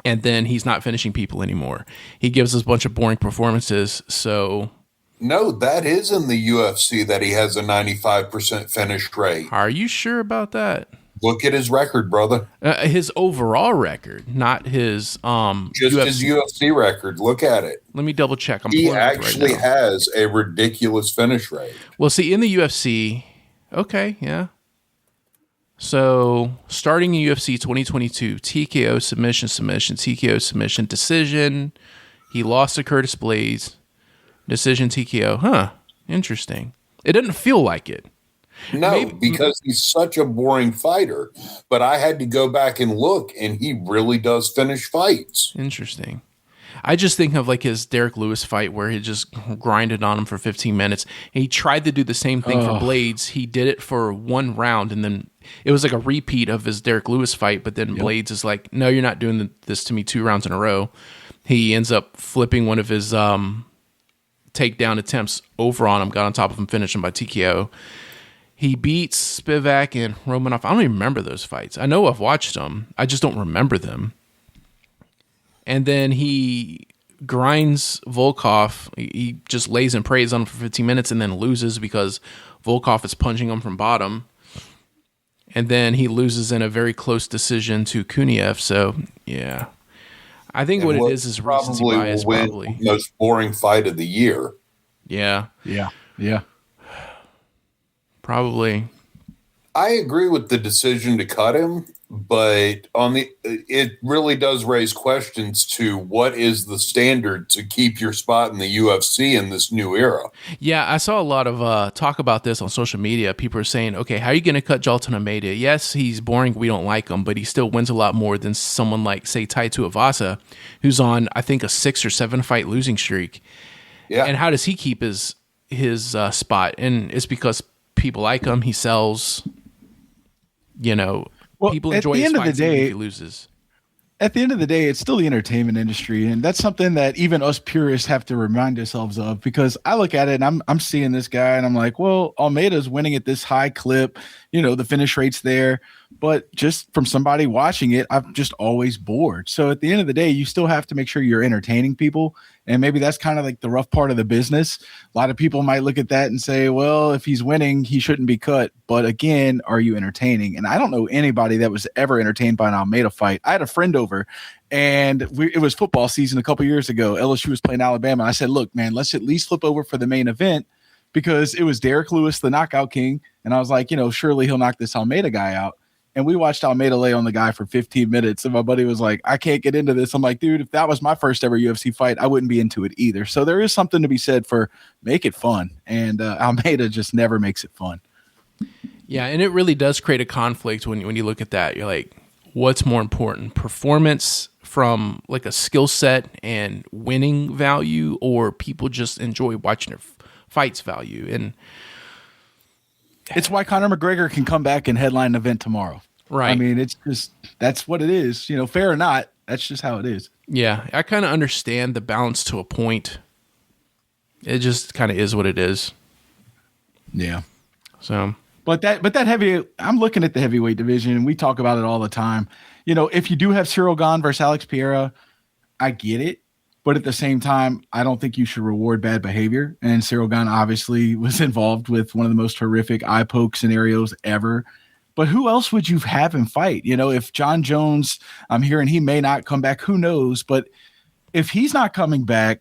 and then he's not finishing people anymore. He gives us a bunch of boring performances. So no, that is in the UFC that he has a 95% finish rate. Are you sure about that? Look at his record, brother. His overall record, not his his UFC record. Look at it. Let me double check. He actually has a ridiculous finish rate. Well, see, in the UFC. Okay, yeah. So, starting in UFC 2022, TKO, submission, TKO, submission, decision. He lost to Curtis Blades. Decision, TKO. Huh, interesting. It doesn't feel like it. No, because he's such a boring fighter. But I had to go back and look, and he really does finish fights. Interesting. I just think of like his Derek Lewis fight where he just grinded on him for 15 minutes. And he tried to do the same thing for Blades. He did it for one round, and then it was like a repeat of his Derek Lewis fight. But then Blades is like, no, you're not doing this to me 2 rounds in a row. He ends up flipping one of his takedown attempts over on him, got on top of him, finished him by TKO. He beats Spivak and Romanov. I don't even remember those fights. I know I've watched them. I just don't remember them. And then he grinds Volkov. He just lays and prays on him for 15 minutes and then loses because Volkov is punching him from bottom. And then he loses in a very close decision to Kuniev. So, yeah. I think what it is recency bias, probably. The most boring fight of the year. Yeah. Yeah. Yeah. Probably. I agree with the decision to cut him, but it really does raise questions to what is the standard to keep your spot in the UFC in this new era. Yeah, I saw a lot of talk about this on social media. People are saying, okay, how are you going to cut Jailton Almeida? Yes, he's boring. We don't like him, but he still wins a lot more than someone like, say, Tai Tuivasa, who's on, I think, a 6 or 7 fight losing streak. Yeah. And how does he keep his spot? And it's because people like him. He sells. People enjoy his fights even if he loses. At the end of the day, it's still the entertainment industry, and that's something that even us purists have to remind ourselves of. Because I look at it and I'm seeing this guy, and I'm like, well, Almeida's winning at this high clip. The finish rate's there, but just from somebody watching it, I'm just always bored. So at the end of the day, you still have to make sure you're entertaining people, and maybe that's kind of like the rough part of the business. A lot of people might look at that and say, well, if he's winning, he shouldn't be cut. But again, are you entertaining? And I don't know anybody that was ever entertained by an Almeida fight. I had a friend over, and it was football season a couple years ago. LSU was playing Alabama. And I said, look, man, let's at least flip over for the main event, because it was Derek Lewis, the knockout king. And I was like, surely he'll knock this Almeida guy out. And we watched Almeida lay on the guy for 15 minutes. And my buddy was like, I can't get into this. I'm like, dude, if that was my first ever UFC fight, I wouldn't be into it either. So there is something to be said for make it fun. And Almeida just never makes it fun. Yeah, and it really does create a conflict when you look at that. You're like, what's more important, performance from like a skill set and winning value, or people just enjoy watching their fights value? And it's why Conor McGregor can come back and headline an event tomorrow. Right. I mean, it's just, that's what it is. Fair or not, that's just how it is. Yeah, I kind of understand the balance to a point. It just kind of is what it is. Yeah. So, but that I'm looking at the heavyweight division, and we talk about it all the time. If you do have Cyril Gane versus Alex Pereira, I get it. But at the same time, I don't think you should reward bad behavior. And Cyril Gane obviously was involved with one of the most horrific eye poke scenarios ever. But who else would you have him fight? If John Jones, I'm hearing he may not come back, who knows? But if he's not coming back,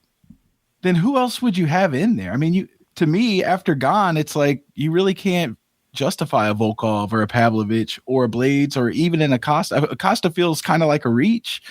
then who else would you have in there? I mean, to me, after Gane, it's like you really can't justify a Volkov or a Pavlovich or a Blades or even an Acosta. Acosta feels kind of like a reach.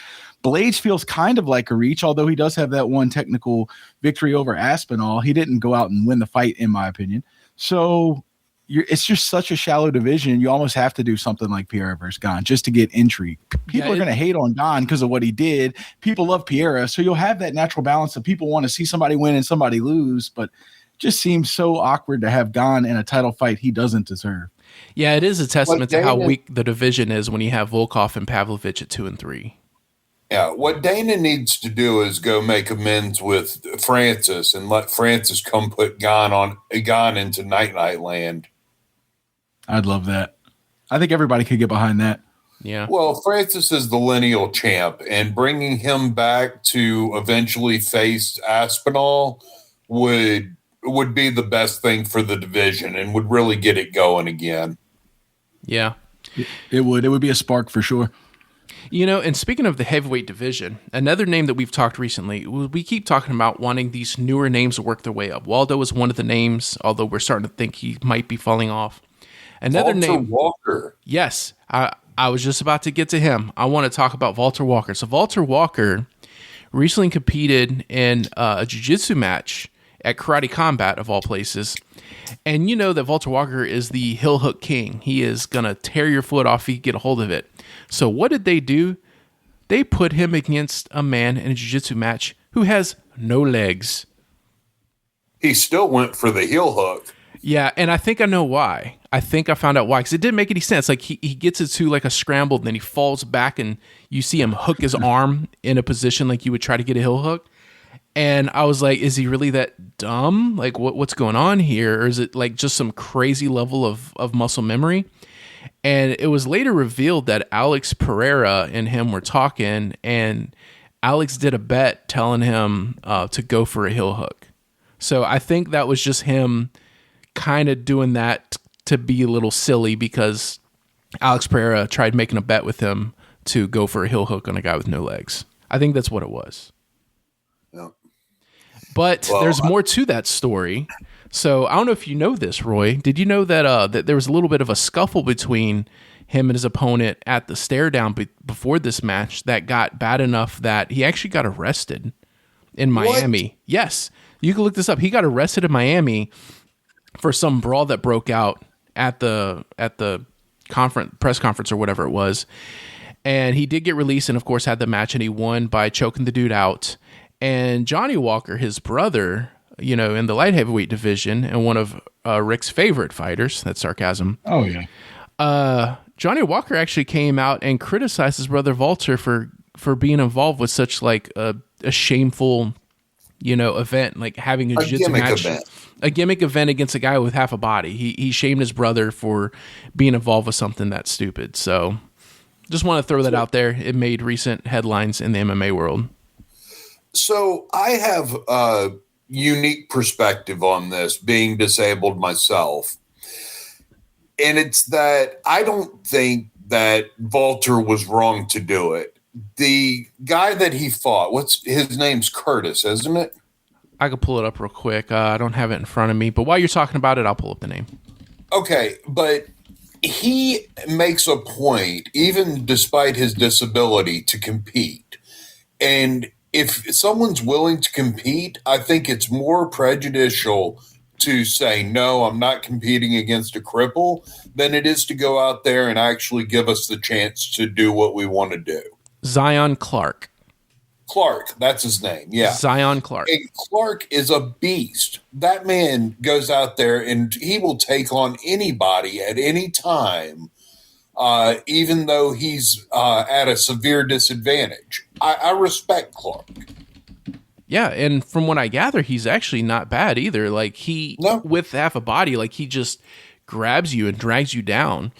Blades feels kind of like a reach, although he does have that one technical victory over Aspinall. He didn't go out and win the fight, in my opinion. So it's just such a shallow division. You almost have to do something like Pereira versus Gane just to get intrigue. People are going to hate on Gane because of what he did. People love Pereira. So you'll have that natural balance of people want to see somebody win and somebody lose, but it just seems so awkward to have Gane in a title fight he doesn't deserve. Yeah, it is a testament to how weak the division is when you have Volkov and Pavlovich at 2 and 3. Yeah, what Dana needs to do is go make amends with Francis and let Francis come put Gane into Night Land. I'd love that. I think everybody could get behind that. Yeah. Well, Francis is the lineal champ, and bringing him back to eventually face Aspinall would be the best thing for the division and would really get it going again. Yeah. It would be a spark for sure. And speaking of the heavyweight division, another name that we've talked recently, we keep talking about wanting these newer names to work their way up. Waldo is one of the names, although we're starting to think he might be falling off. Another name, Walker. Yes, I was just about to get to him. I want to talk about Walter Walker. So Walter Walker recently competed in a jiu-jitsu match at Karate Combat, of all places. And you know that Walter Walker is the heel hook king. He is going to tear your foot off if you get a hold of it. So what did they do? They put him against a man in a jiu-jitsu match who has no legs. He still went for the heel hook. Yeah, and I think I know why. I think I found out why, because it didn't make any sense. Like, he gets it to like a scramble, then he falls back, and you see him hook his arm in a position like you would try to get a heel hook. And I was like, is he really that dumb? Like, what's going on here? Or is it like just some crazy level of muscle memory? And it was later revealed that Alex Pereira and him were talking, and Alex did a bet telling him to go for a heel hook. So I think that was just him kind of doing that to be a little silly, because Alex Pereira tried making a bet with him to go for a heel hook on a guy with no legs. I think that's what it was. Yeah. But there's more to that story. So I don't know if you know this, Roy. Did you know that that there was a little bit of a scuffle between him and his opponent at the stare down before this match that got bad enough that he actually got arrested in Miami? What? Yes, you can look this up. He got arrested in Miami for some brawl that broke out at the press conference or whatever it was. And he did get released and, of course, had the match, and he won by choking the dude out. And Johnny Walker, his brother, in the light heavyweight division and one of Rick's favorite fighters, that's sarcasm. Oh, yeah. Johnny Walker actually came out and criticized his brother Walter for being involved with such like a shameful, event, like having a jiu-jitsu match. A gimmick event against a guy with half a body. He shamed his brother for being involved with something that stupid. So just want to throw that out there. It made recent headlines in the MMA world. So I have a unique perspective on this, being disabled myself. And it's that I don't think that Walter was wrong to do it. The guy that he fought, his name's Curtis, isn't it? I could pull it up real quick. I don't have it in front of me, but while you're talking about it, I'll pull up the name. Okay, but he makes a point, even despite his disability, to compete. And if someone's willing to compete, I think it's more prejudicial to say, no, I'm not competing against a cripple, than it is to go out there and actually give us the chance to do what we want to do. Zion Clark. Clark, that's his name. Yeah. Zion Clark. And Clark is a beast. That man goes out there and he will take on anybody at any time, even though he's at a severe disadvantage. I respect Clark. Yeah, and from what I gather, he's actually not bad either. Like with half a body, like he just grabs you and drags you down.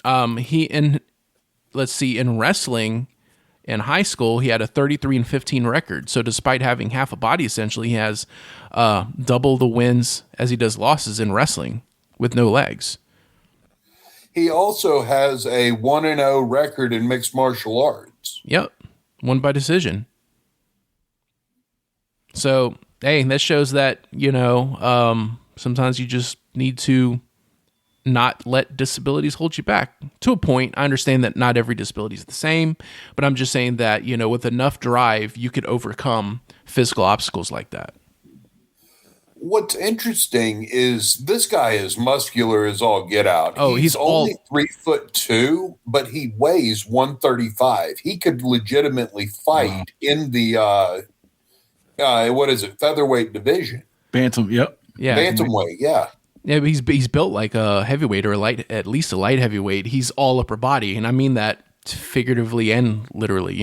In wrestling, in high school, he had a 33-15 record. So despite having half a body, essentially, he has double the wins as he does losses in wrestling with no legs. He also has a 1-0 record in mixed martial arts. Yep, won by decision. So, hey, that shows that, sometimes you just need to not let disabilities hold you back. To a point, I understand that not every disability is the same, but I'm just saying that, with enough drive, you could overcome physical obstacles like that. What's interesting is this guy is muscular as all get out. Oh, he's only 3'2", but he weighs 135. He could legitimately fight in the featherweight division. Bantam, yep. Yeah. Bantamweight, yeah. Yeah, but he's built like a heavyweight or at least a light heavyweight. He's all upper body, and I mean that figuratively and literally.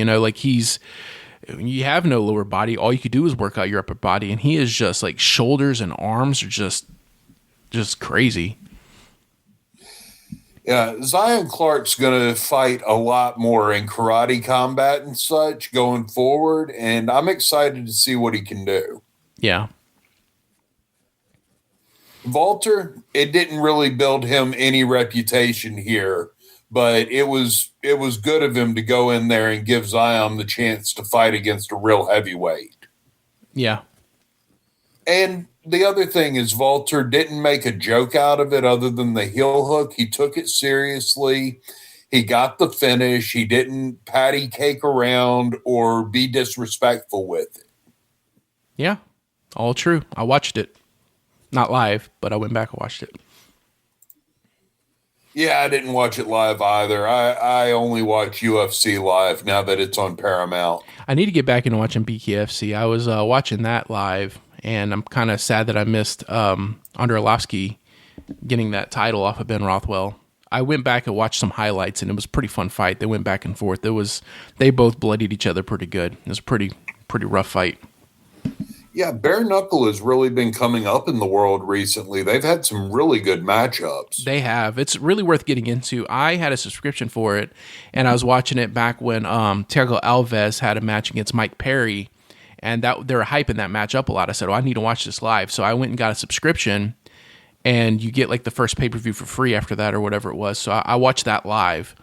You have no lower body. All you could do is work out your upper body, and he is just like shoulders and arms are just crazy. Yeah, Zion Clark's going to fight a lot more in karate combat and such going forward, and I'm excited to see what he can do. Yeah. Walter, it didn't really build him any reputation here, but it was good of him to go in there and give Zion the chance to fight against a real heavyweight. Yeah. And the other thing is Walter didn't make a joke out of it other than the heel hook. He took it seriously. He got the finish. He didn't patty cake around or be disrespectful with it. Yeah, all true. I watched it. Not live, but I went back and watched it. Yeah, I didn't watch it live either. I only watch UFC live now that it's on Paramount. I need to get back into watching BKFC. I was watching that live, and I'm kind of sad that I missed Andrei Arlovsky getting that title off of Ben Rothwell. I went back and watched some highlights, and it was a pretty fun fight. They went back and forth. They both bloodied each other pretty good. It was a pretty rough fight. Yeah, bare knuckle has really been coming up in the world recently. They've had some really good matchups. They have. It's really worth getting into. I had a subscription for it, and I was watching it back when Thiago Alves had a match against Mike Perry, and that they were hyping that match up a lot. I said, I need to watch this live. So I went and got a subscription, and you get like the first pay-per-view for free after that or whatever it was. So I watched that live,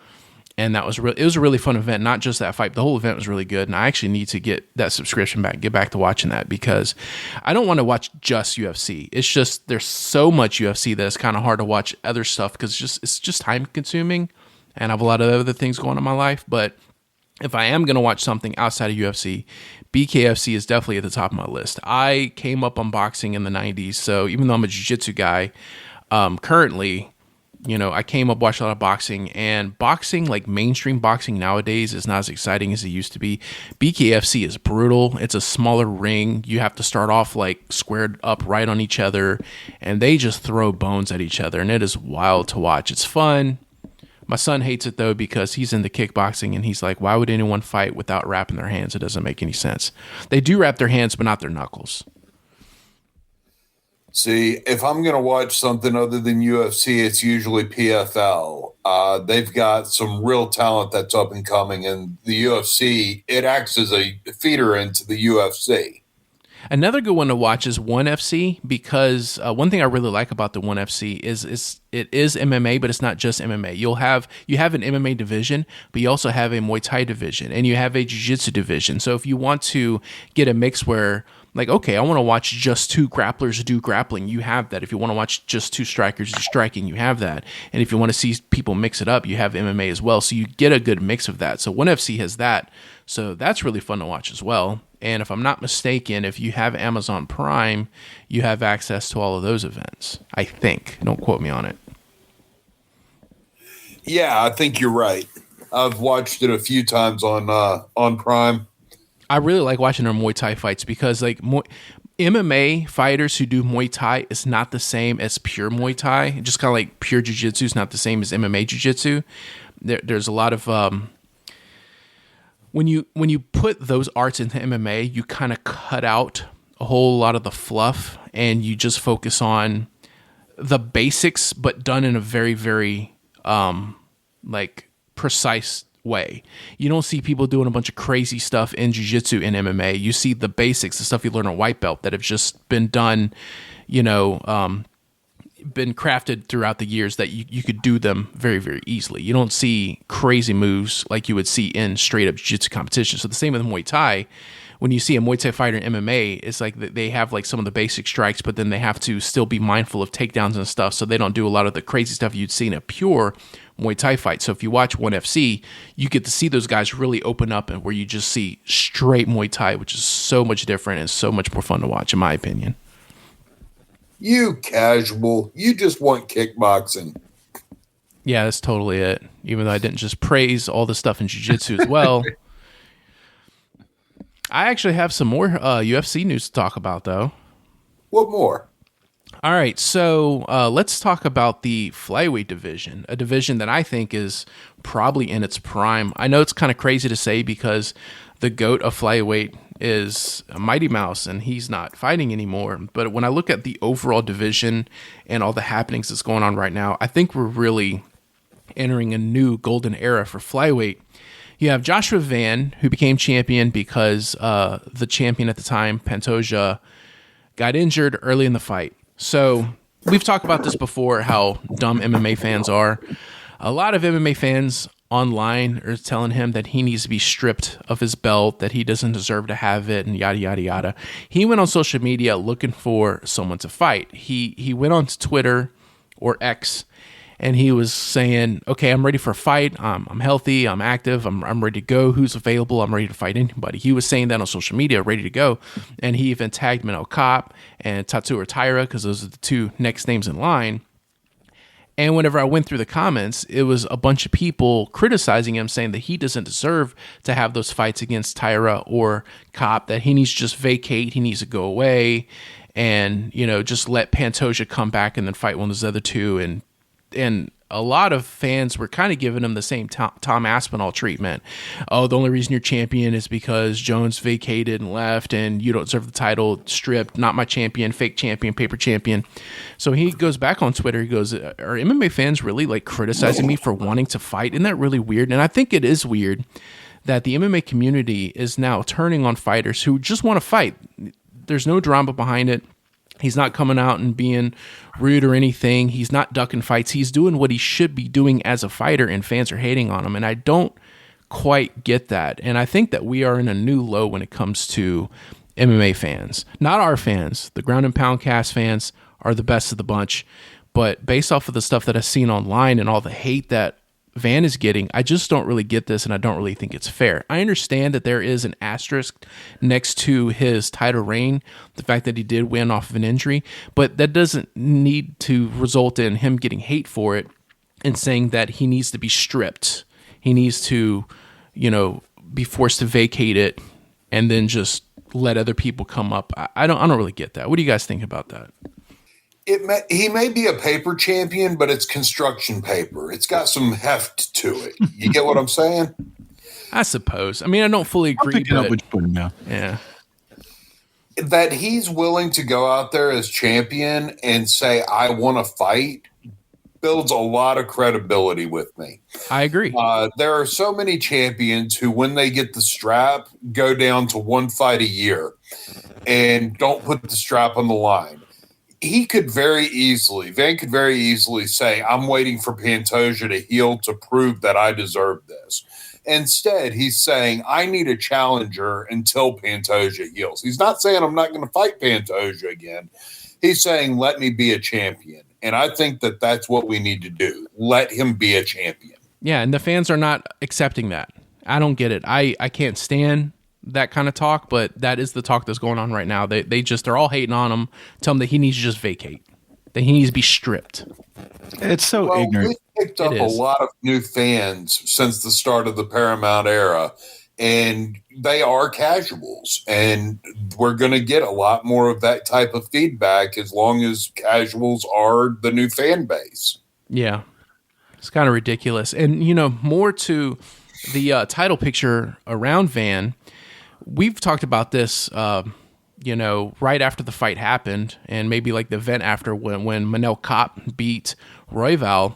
And it was a really fun event. Not just that fight, the whole event was really good. And I actually need to get that subscription back, get back to watching that, because I don't want to watch just UFC. It's just there's so much UFC that it's kind of hard to watch other stuff because it's just time consuming, and I have a lot of other things going on in my life. But if I am going to watch something outside of UFC, BKFC is definitely at the top of my list. I came up on boxing in the 90s, so even though I'm a jiu-jitsu guy, currently, I came up, watched a lot of boxing, and boxing, like mainstream boxing nowadays, is not as exciting as it used to be. BKFC is brutal. It's a smaller ring. You have to start off like squared up right on each other, and they just throw bones at each other, and it is wild to watch. It's fun. My son hates it though because he's into kickboxing, and he's like, why would anyone fight without wrapping their hands? It doesn't make any sense. They do wrap their hands, but not their knuckles. See, if I'm going to watch something other than UFC, it's usually PFL. They've got some real talent that's up and coming, and the UFC, it acts as a feeder into the UFC. Another good one to watch is ONE FC, because one thing I really like about the ONE FC is it is MMA, but it's not just MMA. You have an MMA division, but you also have a Muay Thai division, and you have a Jiu-Jitsu division. So if you want to get a mix where, like, okay, I want to watch just two grapplers do grappling, you have that. If you want to watch just two strikers do striking, you have that. And if you want to see people mix it up, you have MMA as well. So you get a good mix of that. So ONE FC has that. So that's really fun to watch as well. And if I'm not mistaken, if you have Amazon Prime, you have access to all of those events, I think. Don't quote me on it. Yeah, I think you're right. I've watched it a few times on Prime. I really like watching their Muay Thai fights because, like, MMA fighters who do Muay Thai is not the same as pure Muay Thai. Just kind of like pure Jiu-Jitsu is not the same as MMA Jiu-Jitsu. There's a lot of when you put those arts into MMA, you kind of cut out a whole lot of the fluff, and you just focus on the basics, but done in a very, very like precise way. You don't see people doing a bunch of crazy stuff in jiu-jitsu and MMA. You see the basics, the stuff you learn on white belt that have just been done, been crafted throughout the years that you could do them very, very easily. You don't see crazy moves like you would see in straight up jiu-jitsu competition. So the same with Muay Thai. When you see a Muay Thai fighter in MMA, it's like they have like some of the basic strikes, but then they have to still be mindful of takedowns and stuff, so they don't do a lot of the crazy stuff you'd see in a pure Muay Thai fight. So if you watch ONE FC, you get to see those guys really open up, and where you just see straight Muay Thai, which is so much different and so much more fun to watch, in my opinion. You casual. You just want kickboxing. Yeah, that's totally it. Even though I didn't just praise all the stuff in jiu-jitsu as well. I actually have some more UFC news to talk about, though. What more? All right, so let's talk about the flyweight division, a division that I think is probably in its prime. I know it's kind of crazy to say because the GOAT of flyweight is Mighty Mouse, and he's not fighting anymore. But when I look at the overall division and all the happenings that's going on right now, I think we're really entering a new golden era for flyweight. You have Joshua Van, who became champion because the champion at the time, Pantoja, got injured early in the fight. So we've talked about this before, how dumb MMA fans are. A lot of MMA fans online are telling him that he needs to be stripped of his belt, that he doesn't deserve to have it, and yada, yada, yada. He went on social media looking for someone to fight. He went on Twitter, or X, and he was saying, okay, I'm ready for a fight. I'm healthy. I'm active. I'm ready to go. Who's available? I'm ready to fight anybody. He was saying that on social media, ready to go. And he even tagged Manel Kape and Tatsuro Taira, because those are the two next names in line. And whenever I went through the comments, it was a bunch of people criticizing him, saying that he doesn't deserve to have those fights against Taira or Kape, that he needs to just vacate. He needs to go away and, just let Pantoja come back and then fight one of those other two. And a lot of fans were kind of giving him the same Tom Aspinall treatment. Oh, the only reason you're champion is because Jones vacated and left, and you don't deserve the title. Stripped, not my champion, fake champion, paper champion. So he goes back on Twitter. He goes, are MMA fans really like criticizing me for wanting to fight? Isn't that really weird? And I think it is weird that the MMA community is now turning on fighters who just want to fight. There's no drama behind it. He's not coming out and being rude or anything. He's not ducking fights. He's doing what he should be doing as a fighter, and fans are hating on him. And I don't quite get that. And I think that we are in a new low when it comes to MMA fans. Not our fans. The Ground and Poundcast fans are the best of the bunch. But based off of the stuff that I've seen online and all the hate that Van is getting, I just don't really get this, and I don't really think it's fair. I understand that there is an asterisk next to his title reign, the fact that he did win off of an injury, but that doesn't need to result in him getting hate for it and saying that he needs to be stripped. He needs to, be forced to vacate it and then just let other people come up. I don't really get that. What do you guys think about that? He may be a paper champion, but it's construction paper. It's got some heft to it. You get what I'm saying? I suppose. I mean, I don't fully agree. Yeah. That he's willing to go out there as champion and say, I want to fight, builds a lot of credibility with me. I agree. There are so many champions who, when they get the strap, go down to one fight a year and don't put the strap on the line. Van could very easily say, I'm waiting for Pantoja to heal to prove that I deserve this. Instead, he's saying, I need a challenger until Pantoja heals. He's not saying I'm not going to fight Pantoja again. He's saying, let me be a champion. And I think that that's what we need to do. Let him be a champion. Yeah, and the fans are not accepting that. I don't get it. I can't stand that kind of talk, but that is the talk that's going on right now. They're all hating on him, tell him that he needs to just vacate, that he needs to be stripped. It's so ignorant. We've picked up a lot of new fans since the start of the Paramount era, and they are casuals, and we're going to get a lot more of that type of feedback as long as casuals are the new fan base. Yeah, it's kind of ridiculous. And, more to the title picture around Van, we've talked about this, right after the fight happened, and maybe like the event after when Manel Kape beat Royval.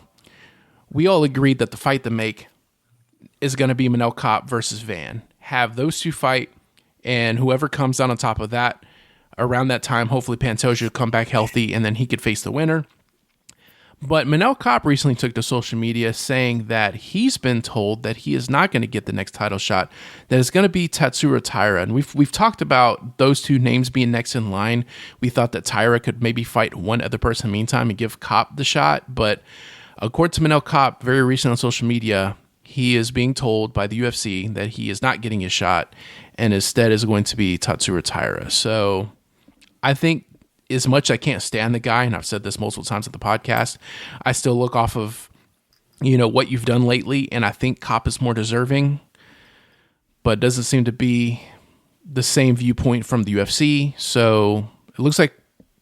We all agreed that the fight to make is going to be Manel Kape versus Van. Have those two fight, and whoever comes out on top of that around that time, hopefully Pantoja will come back healthy, and then he could face the winner. But Manel Kape recently took to social media saying that he's been told that he is not going to get the next title shot, that it's going to be Tatsuro Taira. And we've talked about those two names being next in line. We thought that Taira could maybe fight one other person in the meantime and give Kape the shot. But according to Manel Kape, very recently on social media, he is being told by the UFC that he is not getting his shot and instead is going to be Tatsuro Taira. So I think, as much as I can't stand the guy, and I've said this multiple times at the podcast, I still look off of, what you've done lately, and I think Kape is more deserving, but it doesn't seem to be the same viewpoint from the UFC. So it looks like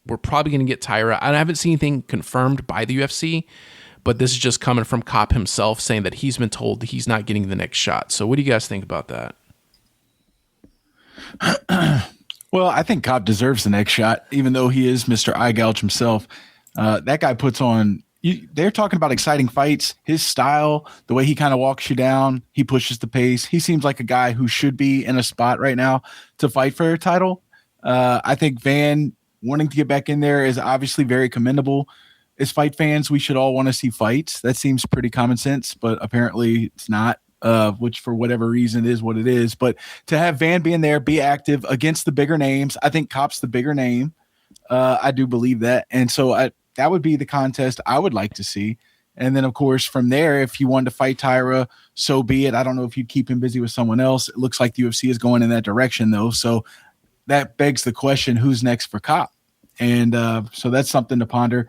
we're probably going to get Taira. I haven't seen anything confirmed by the UFC, but this is just coming from Kape himself saying that he's been told that he's not getting the next shot. So what do you guys think about that? Well, I think Kape deserves the next shot, even though he is Mr. Eye Gouge himself. That guy puts on they're talking about exciting fights. His style, the way he kind of walks you down, he pushes the pace. He seems like a guy who should be in a spot right now to fight for a title. I think Van wanting to get back in there is obviously very commendable. As fight fans, we should all want to see fights. That seems pretty common sense, but apparently it's not. Which for whatever reason is what it is. But to have Van be in there, be active against the bigger names, I think Kape's the bigger name. I do believe that. And so that would be the contest I would like to see. And then, of course, from there, if you wanted to fight Taira, so be it. I don't know if you'd keep him busy with someone else. It looks like the UFC is going in that direction, though. So that begs the question, who's next for Kape? And so that's something to ponder.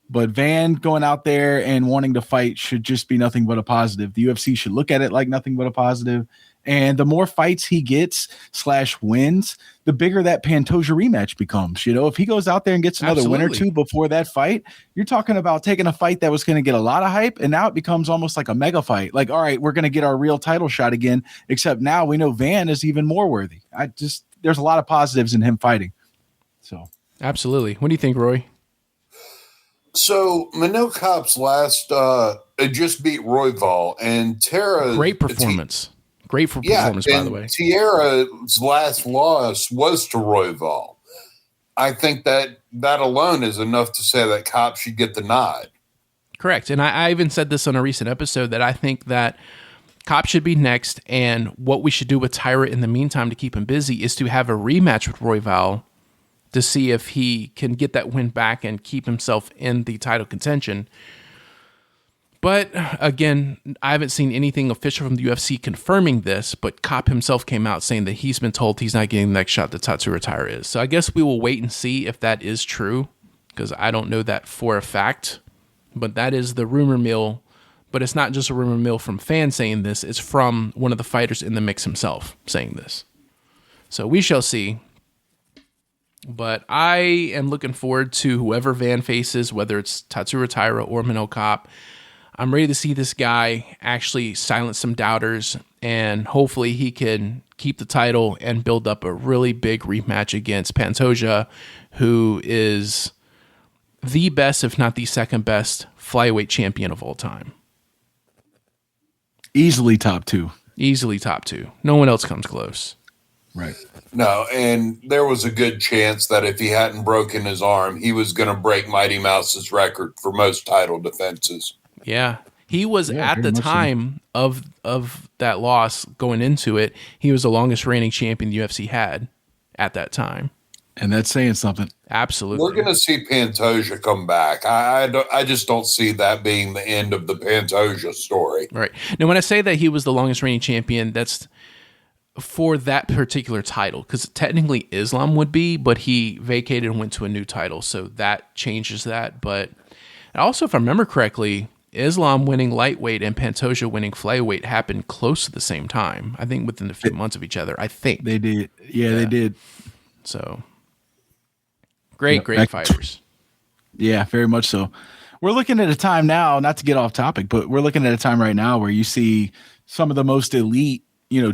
But Van going out there and wanting to fight should just be nothing but a positive. The UFC should look at it like nothing but a positive. And the more fights he gets / wins, the bigger that Pantoja rematch becomes. If he goes out there and gets another win or two before that fight, you're talking about taking a fight that was going to get a lot of hype, and now it becomes almost like a mega fight. Like, all right, we're going to get our real title shot again, except now we know Van is even more worthy. There's a lot of positives in him fighting. So, absolutely. What do you think, Roy? So Manel Kape's last just beat Royval, and Tara. Great performance. Great performance, by the way. Tierra's last loss was to Royval. I think that alone is enough to say that Cop should get the nod. Correct. And I even said this on a recent episode that I think that Cop should be next, and what we should do with Tyra in the meantime to keep him busy is to have a rematch with Royval to see if he can get that win back and keep himself in the title contention. But again, I haven't seen anything official from the UFC confirming this, but Cop himself came out saying that he's been told he's not getting the next shot that Tatsuro Taira is. So I guess we will wait and see if that is true, because I don't know that for a fact, but that is the rumor mill. But it's not just a rumor mill from fans saying this, it's from one of the fighters in the mix himself saying this. So we shall see. But I am looking forward to whoever Van faces, whether it's Tatsuro Taira or Manel Cop. I'm ready to see this guy actually silence some doubters, and hopefully he can keep the title and build up a really big rematch against Pantoja, who is the best, if not the second best, flyweight champion of all time. Easily top two. Easily top two. No one else comes close. Right. No, and there was a good chance that if he hadn't broken his arm, he was going to break Mighty Mouse's record for most title defenses. Yeah. He was at the time of that loss going into it, he was the longest reigning champion the UFC had at that time. And that's saying something. Absolutely. We're going to see Pantoja come back. I just don't see that being the end of the Pantoja story. Right. Now, when I say that he was the longest reigning champion, that's for that particular title, because technically Islam would be, but he vacated and went to a new title, so that changes that. But also, if I remember correctly, Islam winning lightweight and Pantoja winning flyweight happened close to the same time. I think within a few months of each other. I think they did. Yeah, they did. So great fighters. Yeah, very much so. We're looking at a time now, not to get off topic, but we're looking at a time right now where you see some of the most elite,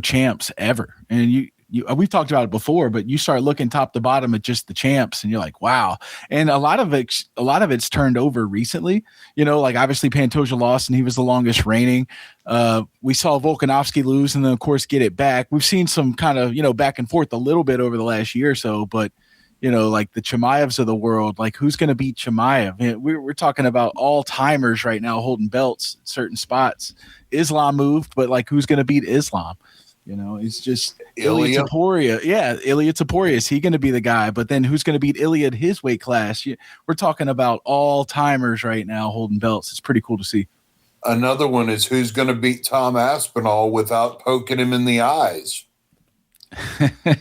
champs ever. And we've talked about it before, but you start looking top to bottom at just the champs and you're like, wow. And a lot of it's turned over recently, like obviously Pantoja lost and he was the longest reigning. We saw Volkanovski lose and then of course get it back. We've seen some kind of, back and forth a little bit over the last year or so, but like the Chimaevs of the world, like who's going to beat Chimaev? We're talking about all timers right now holding belts at certain spots. Islam moved, but like who's going to beat Islam? It's just Ilya Taporia. Yeah, Ilya Taporia. Is he going to be the guy? But then who's going to beat Ilya at his weight class? We're talking about all timers right now holding belts. It's pretty cool to see. Another one is who's going to beat Tom Aspinall without poking him in the eyes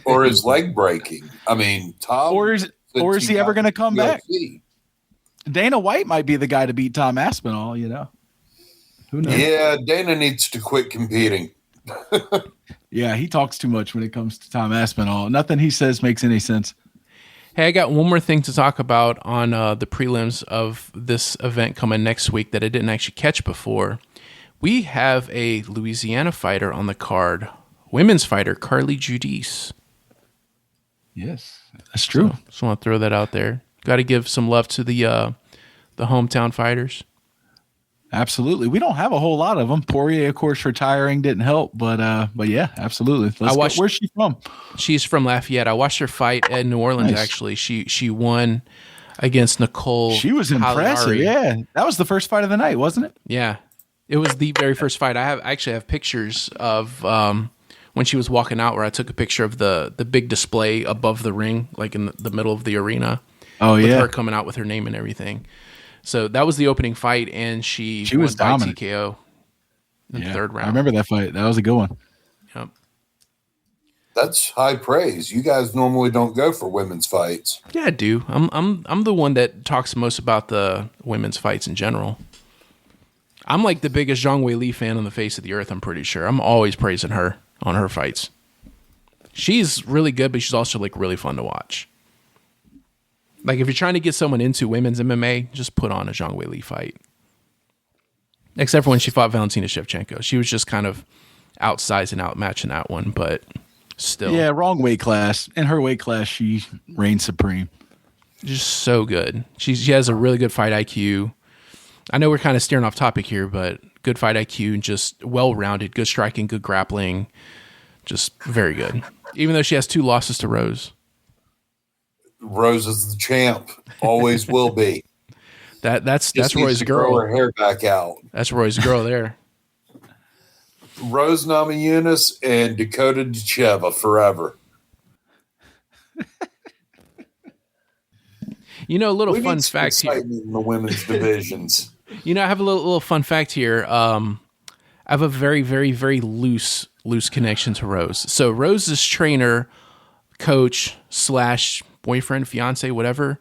or his leg breaking. I mean, Tom. Or is he ever going to come back? Dana White might be the guy to beat Tom Aspinall. Who knows? Yeah, Dana needs to quit competing. Yeah, he talks too much when it comes to Tom Aspinall. Nothing he says makes any sense. Hey, I got one more thing to talk about on the prelims of this event coming next week that I didn't actually catch before. We have a Louisiana fighter on the card, women's fighter Carly Judice. Yes, that's true. So, just want to throw that out there. Got to give some love to the hometown fighters. Absolutely. We don't have a whole lot of them. Poirier, of course, retiring didn't help, but yeah, absolutely. Where's she from? She's from Lafayette. I watched her fight in New Orleans. Nice. Actually, she won against Nicole. She was impressive. Cagliari. Yeah, that was the first fight of the night, wasn't it? Yeah, it was the very first fight. I actually have pictures of when she was walking out, where I took a picture of the big display above the ring, like in the middle of the arena. Oh yeah, with her coming out with her name and everything. So that was the opening fight, and she was by dominant. TKO in the third round. I remember that fight. That was a good one. Yep. That's high praise. You guys normally don't go for women's fights. Yeah, I do. I'm the one that talks most about the women's fights in general. I'm like the biggest Zhang Weili fan on the face of the earth, I'm pretty sure. I'm always praising her on her fights. She's really good, but she's also like really fun to watch. Like, if you're trying to get someone into women's MMA, just put on a Zhang Weili fight. Except for when she fought Valentina Shevchenko. She was just kind of outsized and outmatching that one, but still. Yeah, wrong weight class. In her weight class, she reigns supreme. Just so good. She has a really good fight IQ. I know we're kind of steering off topic here, but good fight IQ and just well-rounded, good striking, good grappling. Just very good. Even though she has 2 losses to Rose. Rose is the champ. Always will be. That's Just needs Roy's to grow girl. her hair back out. That's Roy's girl there. Rose Namajunas and Dakota Dacheva forever. You know, a little We fun need some fact here. excitement in the women's divisions. You know, I have a little fun fact here. I have a very, very, very loose connection to Rose. So Rose's trainer, coach / boyfriend, fiance, whatever,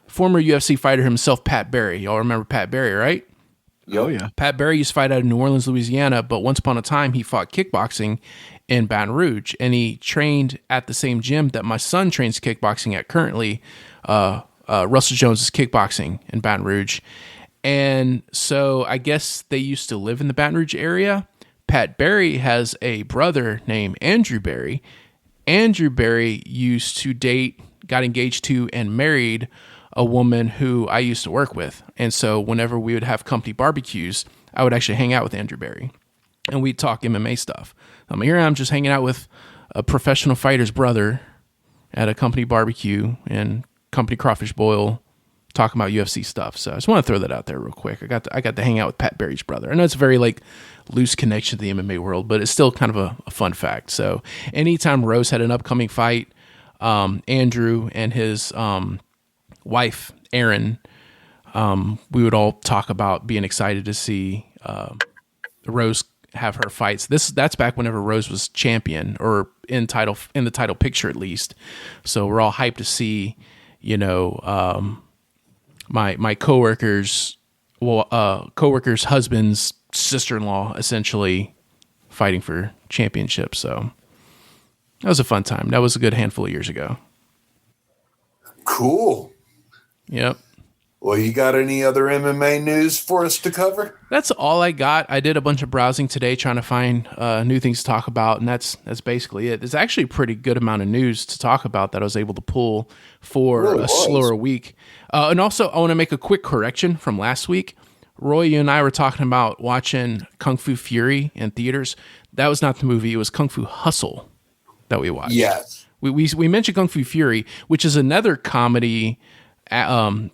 former UFC fighter himself, Pat Barry. Y'all remember Pat Barry, right? Oh, yeah. Pat Barry used to fight out of New Orleans, Louisiana, but once upon a time he fought kickboxing in Baton Rouge, and he trained at the same gym that my son trains kickboxing at currently, Russell Jones' kickboxing in Baton Rouge. And so I guess they used to live in the Baton Rouge area. Pat Barry has a brother named Andrew Barry. Andrew Barry used to date, got engaged to, and married a woman who I used to work with. And so whenever we would have company barbecues, I would actually hang out with Andrew Barry and we'd talk MMA stuff. Here I'm just hanging out with a professional fighter's brother at a company barbecue and company crawfish boil, talking about UFC stuff. So I just want to throw that out there real quick. I got to hang out with Pat Barry's brother. I know it's a very loose connection to the MMA world, but it's still kind of a fun fact. So anytime Rose had an upcoming fight, Andrew and his wife, Erin, we would all talk about being excited to see Rose have her fights. That's back whenever Rose was champion or in the title picture at least. So we're all hyped to see, my coworker's husband's sister-in-law essentially fighting for championship. So that was a fun time. That was a good handful of years ago. Cool. Yep. Well, you got any other MMA news for us to cover? That's all I got. I did a bunch of browsing today trying to find new things to talk about, and that's basically it. There's actually a pretty good amount of news to talk about that I was able to pull for a slower week. And also, I want to make a quick correction from last week. Roy, you and I were talking about watching Kung Fu Fury in theaters. That was not the movie. It was Kung Fu Hustle that we watched. Yes. We mentioned Kung Fu Fury, which is another comedy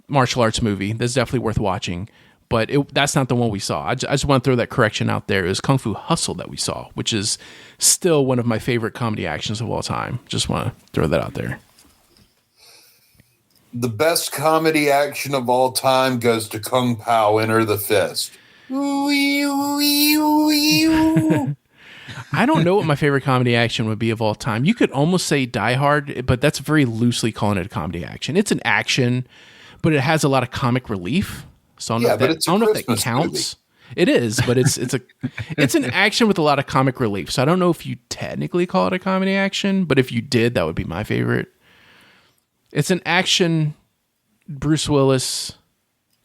martial arts movie that's definitely worth watching, but that's not the one we saw. I just want to throw that correction out there. It was Kung Fu Hustle that we saw, which is still one of my favorite comedy actions of all time. Just want to throw that out there. The best comedy action of all time goes to Kung Pao Enter the Fist. I don't know what my favorite comedy action would be of all time. You could almost say Die Hard, but that's very loosely calling it a comedy action. It's an action, but it has a lot of comic relief. So I don't know if that counts. Movie. It is, but it's an action with a lot of comic relief. So I don't know if you technically call it a comedy action, but if you did, that would be my favorite. It's an action Bruce Willis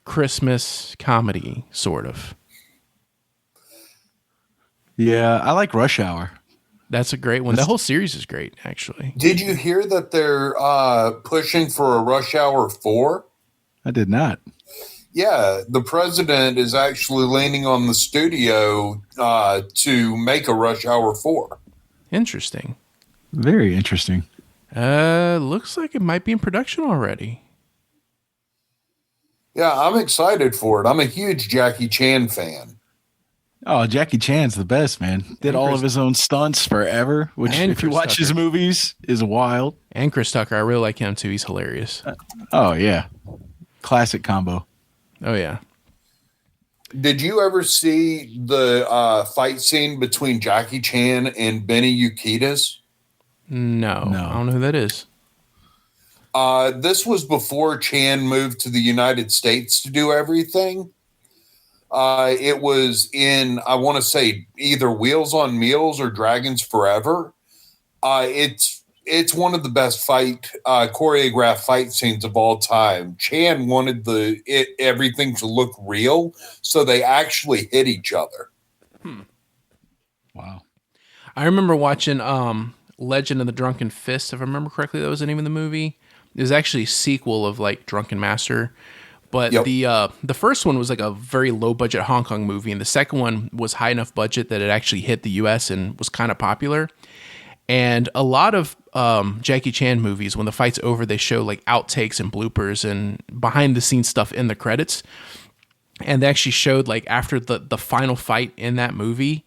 Christmas comedy, sort of. Yeah, I like Rush Hour. That's a great one. That whole series is great, actually. Did you hear that they're pushing for a Rush Hour 4? I did not. Yeah, the president is actually leaning on the studio to make a Rush Hour 4. Interesting. Very interesting. Looks like it might be in production already. Yeah, I'm excited for it. I'm a huge Jackie Chan fan. Oh, Jackie Chan's the best, man. Did all of his own stunts forever, which if you watch his movies is wild. And Chris Tucker, I really like him too. He's hilarious. Oh, yeah. Classic combo. Oh, yeah. Did you ever see the fight scene between Jackie Chan and Benny Urquidez? No. I don't know who that is. This was before Chan moved to the United States to do everything. It was in, I want to say, either Wheels on Meals or Dragons Forever. It's one of the best choreographed fight scenes of all time. Chan wanted everything to look real, so they actually hit each other. Wow. I remember watching Legend of the Drunken Fist, if I remember correctly. That was the name of the movie. It was actually a sequel of Drunken Master. But the first one was a very low budget Hong Kong movie, and the second one was high enough budget that it actually hit the US and was kind of popular. And a lot of Jackie Chan movies, when the fight's over, they show like outtakes and bloopers and behind the scenes stuff in the credits. And they actually showed like after the final fight in that movie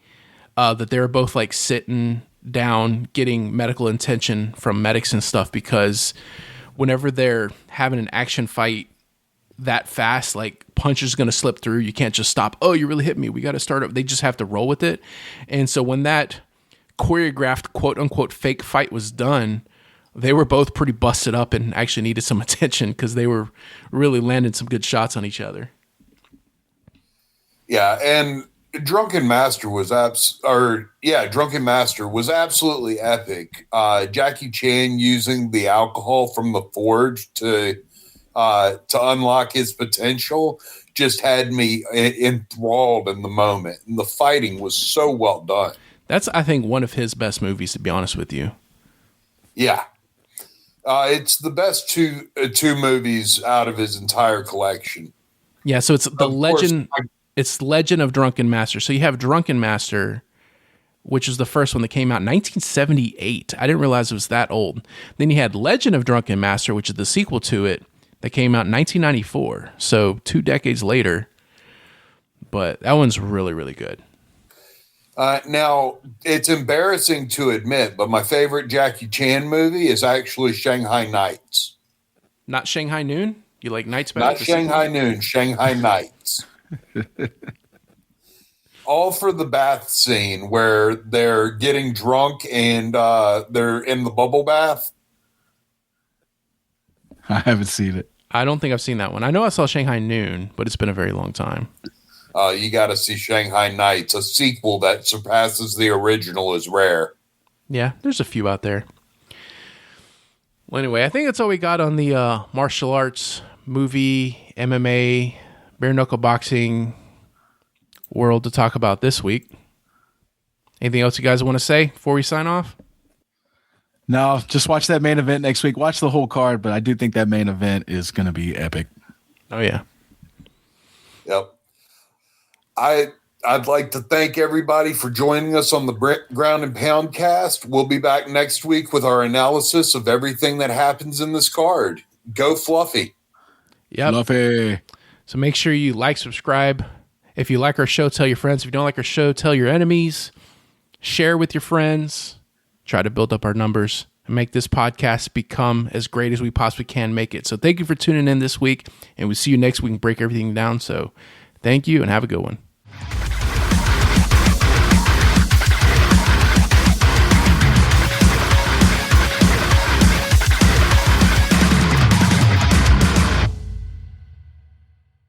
that they were both like sitting down getting medical attention from medics and stuff, because whenever they're having an action fight that fast, like punches going to slip through. You can't just stop. Oh, you really hit me. We got to start up. They just have to roll with it. And so when that choreographed quote unquote fake fight was done, they were both pretty busted up and actually needed some attention because they were really landing some good shots on each other. Yeah, and Drunken Master was Drunken Master was absolutely epic. Jackie Chan using the alcohol from the forge to unlock his potential just had me enthralled in the moment, and the fighting was so well done. That's, I think, one of his best movies, to be honest with you. Yeah. It's the best two movies out of his entire collection. Yeah, so it's it's Legend of Drunken Master. So you have Drunken Master, which is the first one that came out in 1978. I didn't realize it was that old. Then you had Legend of Drunken Master, which is the sequel to it, that came out in 1994. So 2 decades later. But that one's really, really good. Now, it's embarrassing to admit, but my favorite Jackie Chan movie is actually Shanghai Nights. Not Shanghai Noon? You like Nights better? Not Shanghai Noon, Shanghai Nights. All for the bath scene where they're getting drunk and they're in the bubble bath. I haven't seen it. I don't think I've seen that one. I know I saw Shanghai Noon, but it's been a very long time. You got to see Shanghai Nights. A sequel that surpasses the original is rare. Yeah, there's a few out there. Well, anyway, I think that's all we got on the martial arts, movie, MMA, bare knuckle boxing world to talk about this week. Anything else you guys want to say before we sign off? No, just watch that main event next week. Watch the whole card, but I do think that main event is going to be epic. Oh, yeah. Yep. I'd like to thank everybody for joining us on the Ground and Poundcast. We'll be back next week with our analysis of everything that happens in this card. Go Fluffy. Yep. Fluffy. So make sure you like, subscribe. If you like our show, tell your friends. If you don't like our show, tell your enemies. Share with your friends. Try to build up our numbers and make this podcast become as great as we possibly can make it. So thank you for tuning in this week, and we'll see you next week and break everything down. So thank you and have a good one.